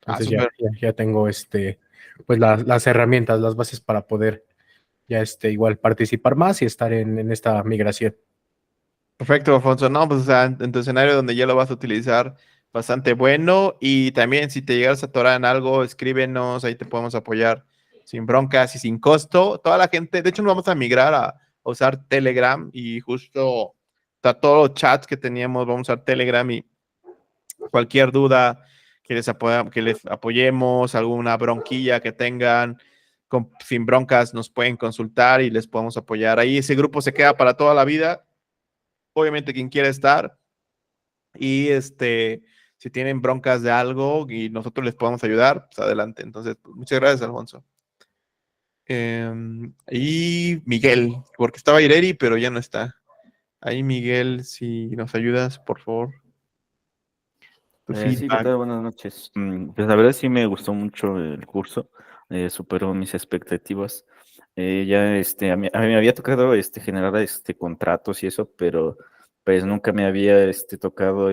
Entonces ya tengo pues las herramientas, las bases para poder ya igual participar más y estar en esta migración. Perfecto, Alfonso. No, pues o sea, en tu escenario donde ya lo vas a utilizar, bastante bueno. Y también si te llegas a atorar en algo, escríbenos, ahí te podemos apoyar sin broncas y sin costo. Toda la gente, de hecho, nos vamos a migrar a usar Telegram y justo todos los chats que teníamos, vamos a usar Telegram y cualquier duda que les apoyemos, alguna bronquilla que tengan, sin broncas nos pueden consultar y les podemos apoyar. Ahí ese grupo se queda para toda la vida. Obviamente quien quiera estar y si tienen broncas de algo y nosotros les podemos ayudar, pues adelante. Entonces, pues, muchas gracias, Alfonso. Y Miguel, porque estaba Ireri, pero ya no está. Ahí, Miguel, si nos ayudas, por favor. Tu Sí, ¿qué feedback. tal? Buenas noches. Pues la verdad sí me gustó mucho el curso, superó mis expectativas. Ya a mí me había tocado generar contratos y eso, pero pues nunca me había tocado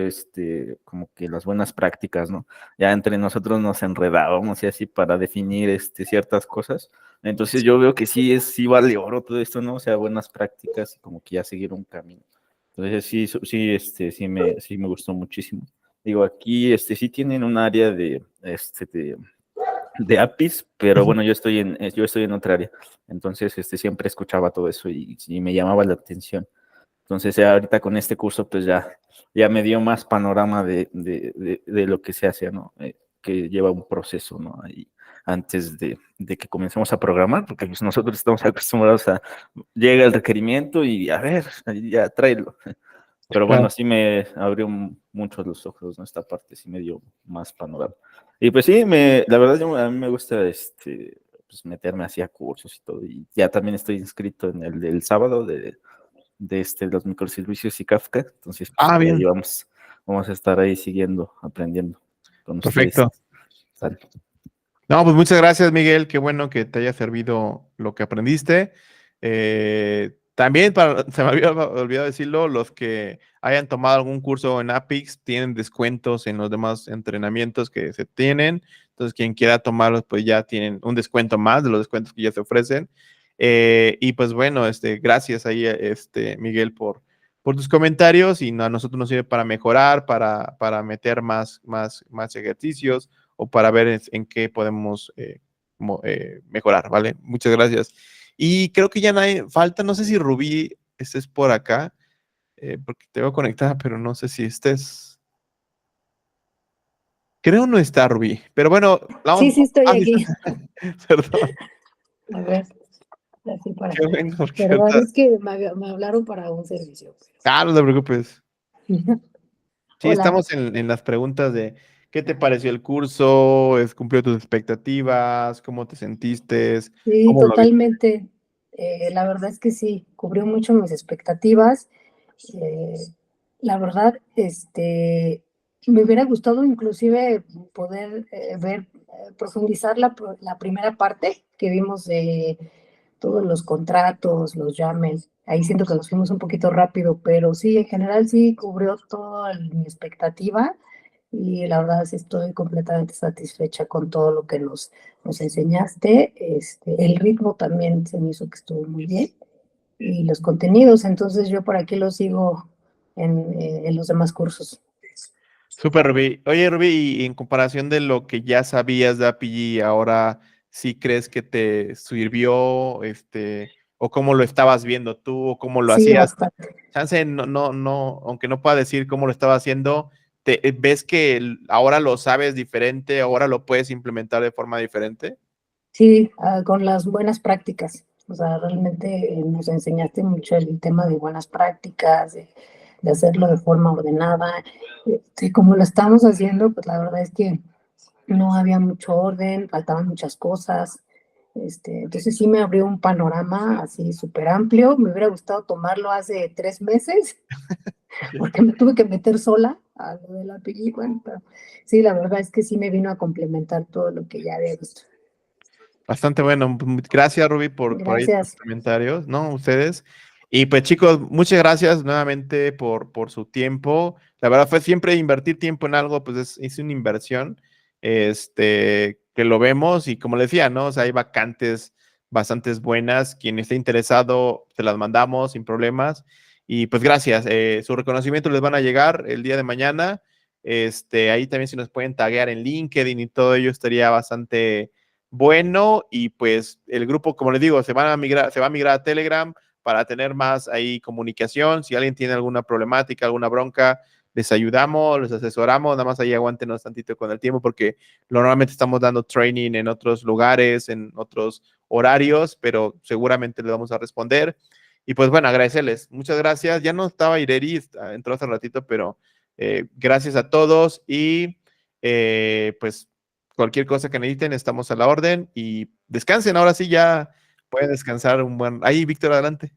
como que las buenas prácticas, ¿no? Ya entre nosotros nos enredábamos y así para definir ciertas cosas. Entonces yo veo que sí vale oro todo esto, ¿no? O sea, buenas prácticas y como que ya seguir un camino. Entonces sí me gustó muchísimo. Digo, aquí sí tienen un área de APIs, pero bueno, yo estoy en otra área. Entonces, siempre escuchaba todo eso y me llamaba la atención. Entonces, ya ahorita con este curso, pues ya me dio más panorama de lo que se hace, ¿no? Que lleva un proceso, ¿no? Ahí, antes de que comencemos a programar, porque pues, nosotros estamos acostumbrados a, llega el requerimiento y a ver, ya tráelo. Pero bueno, sí me abrió mucho los ojos, ¿no? Esta parte sí me dio más panorama. Y pues sí, la verdad a mí me gusta pues meterme hacia cursos y todo. Y ya también estoy inscrito en el del sábado de los microservicios y Kafka. Entonces, pues por bien. ahí vamos a estar ahí siguiendo, aprendiendo con Perfecto. ustedes. Sale. No, pues muchas gracias, Miguel. Qué bueno que te haya servido lo que aprendiste. También, se me había olvidado decirlo, los que hayan tomado algún curso en Apix tienen descuentos en los demás entrenamientos que se tienen. Entonces, quien quiera tomarlos, pues ya tienen un descuento más de los descuentos que ya se ofrecen. Y pues bueno, gracias ahí, Miguel, por tus comentarios y a nosotros nos sirve para mejorar, para meter más ejercicios o para ver en qué podemos mejorar, ¿vale? Muchas gracias. Y creo que ya nadie falta, no sé si Rubí estés por acá, porque te veo conectada, pero no sé si estés. Creo no está Rubí, pero bueno. Sí, estoy aquí. Perdón. A ver, así para. Qué bueno, Perdón, es que me hablaron para un servicio. no te preocupes. Sí, Hola. estamos en las preguntas de ¿qué te pareció el curso? ¿Cumplió tus expectativas? ¿Cómo te sentiste? Sí, ¿Cómo lo viste? totalmente. La verdad es que sí, cubrió mucho mis expectativas. La verdad, Me hubiera gustado inclusive poder profundizar la primera parte que vimos de todos los contratos, los YAML. Ahí siento que nos fuimos un poquito rápido, pero sí, en general sí cubrió toda mi expectativa y la verdad sí estoy completamente satisfecha con todo lo que nos enseñaste. El ritmo también se me hizo que estuvo muy bien y los contenidos, entonces yo por aquí los sigo en los demás cursos. Súper, Rubí. Oye, Rubí, y en comparación de lo que ya sabías de Apigee, ahora sí crees que te sirvió, o cómo lo estabas viendo tú, o cómo lo Sí, hacías. bastante. Chance, no, aunque no pueda decir cómo lo estaba haciendo, ¿ves que ahora lo sabes diferente, ahora lo puedes implementar de forma diferente? Sí, con las buenas prácticas. O sea, realmente nos enseñaste mucho el tema de buenas prácticas, de hacerlo de forma ordenada. Como lo estamos haciendo, pues la verdad es que no había mucho orden, faltaban muchas cosas. Entonces sí me abrió un panorama así súper amplio. Me hubiera gustado tomarlo hace 3 meses, porque me tuve que meter sola a lo de la película. Pero sí, la verdad es que sí me vino a complementar todo lo que ya había visto. Bastante bueno. Gracias, Rubí, por ahí tus Gracias. comentarios, ¿no? Ustedes. Y pues, chicos, muchas gracias nuevamente por su tiempo. La verdad fue siempre invertir tiempo en algo, pues es una inversión, que lo vemos y como les decía, ¿no? O sea, hay vacantes bastantes buenas. Quien esté interesado, te las mandamos sin problemas. Y pues gracias. Su reconocimiento les van a llegar el día de mañana. Ahí también si nos pueden taguear en LinkedIn y todo ello estaría bastante bueno. Y pues el grupo, como les digo, se va a migrar a Telegram para tener más ahí comunicación. Si alguien tiene alguna problemática, alguna bronca, les ayudamos, les asesoramos. Nada más ahí aguántenos tantito con el tiempo porque normalmente estamos dando training en otros lugares, en otros horarios, pero seguramente les vamos a responder. Y pues bueno, agradecerles. Muchas gracias. Ya no estaba Ireri, entró hace ratito, pero gracias a todos y pues cualquier cosa que necesiten, estamos a la orden y descansen. Ahora sí ya pueden descansar un buen. Ahí, Víctor, adelante.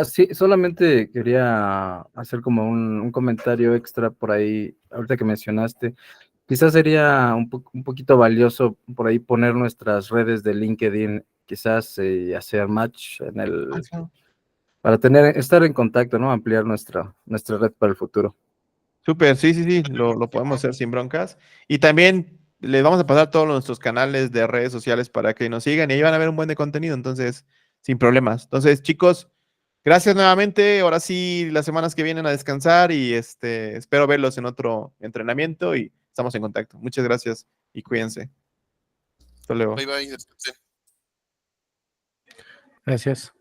Sí, solamente quería hacer como un comentario extra por ahí, ahorita que mencionaste. Quizás sería un poquito valioso por ahí poner nuestras redes de LinkedIn, quizás hacer match para estar en contacto, ¿no? Ampliar nuestra red para el futuro. Súper, sí, lo podemos hacer sin broncas. Y también les vamos a pasar todos nuestros canales de redes sociales para que nos sigan y ahí van a ver un buen de contenido, entonces, sin problemas. Entonces, chicos, gracias nuevamente. Ahora sí, las semanas que vienen a descansar y espero verlos en otro entrenamiento y estamos en contacto. Muchas gracias y cuídense. Hasta luego. Bye, bye. Descansen. Gracias.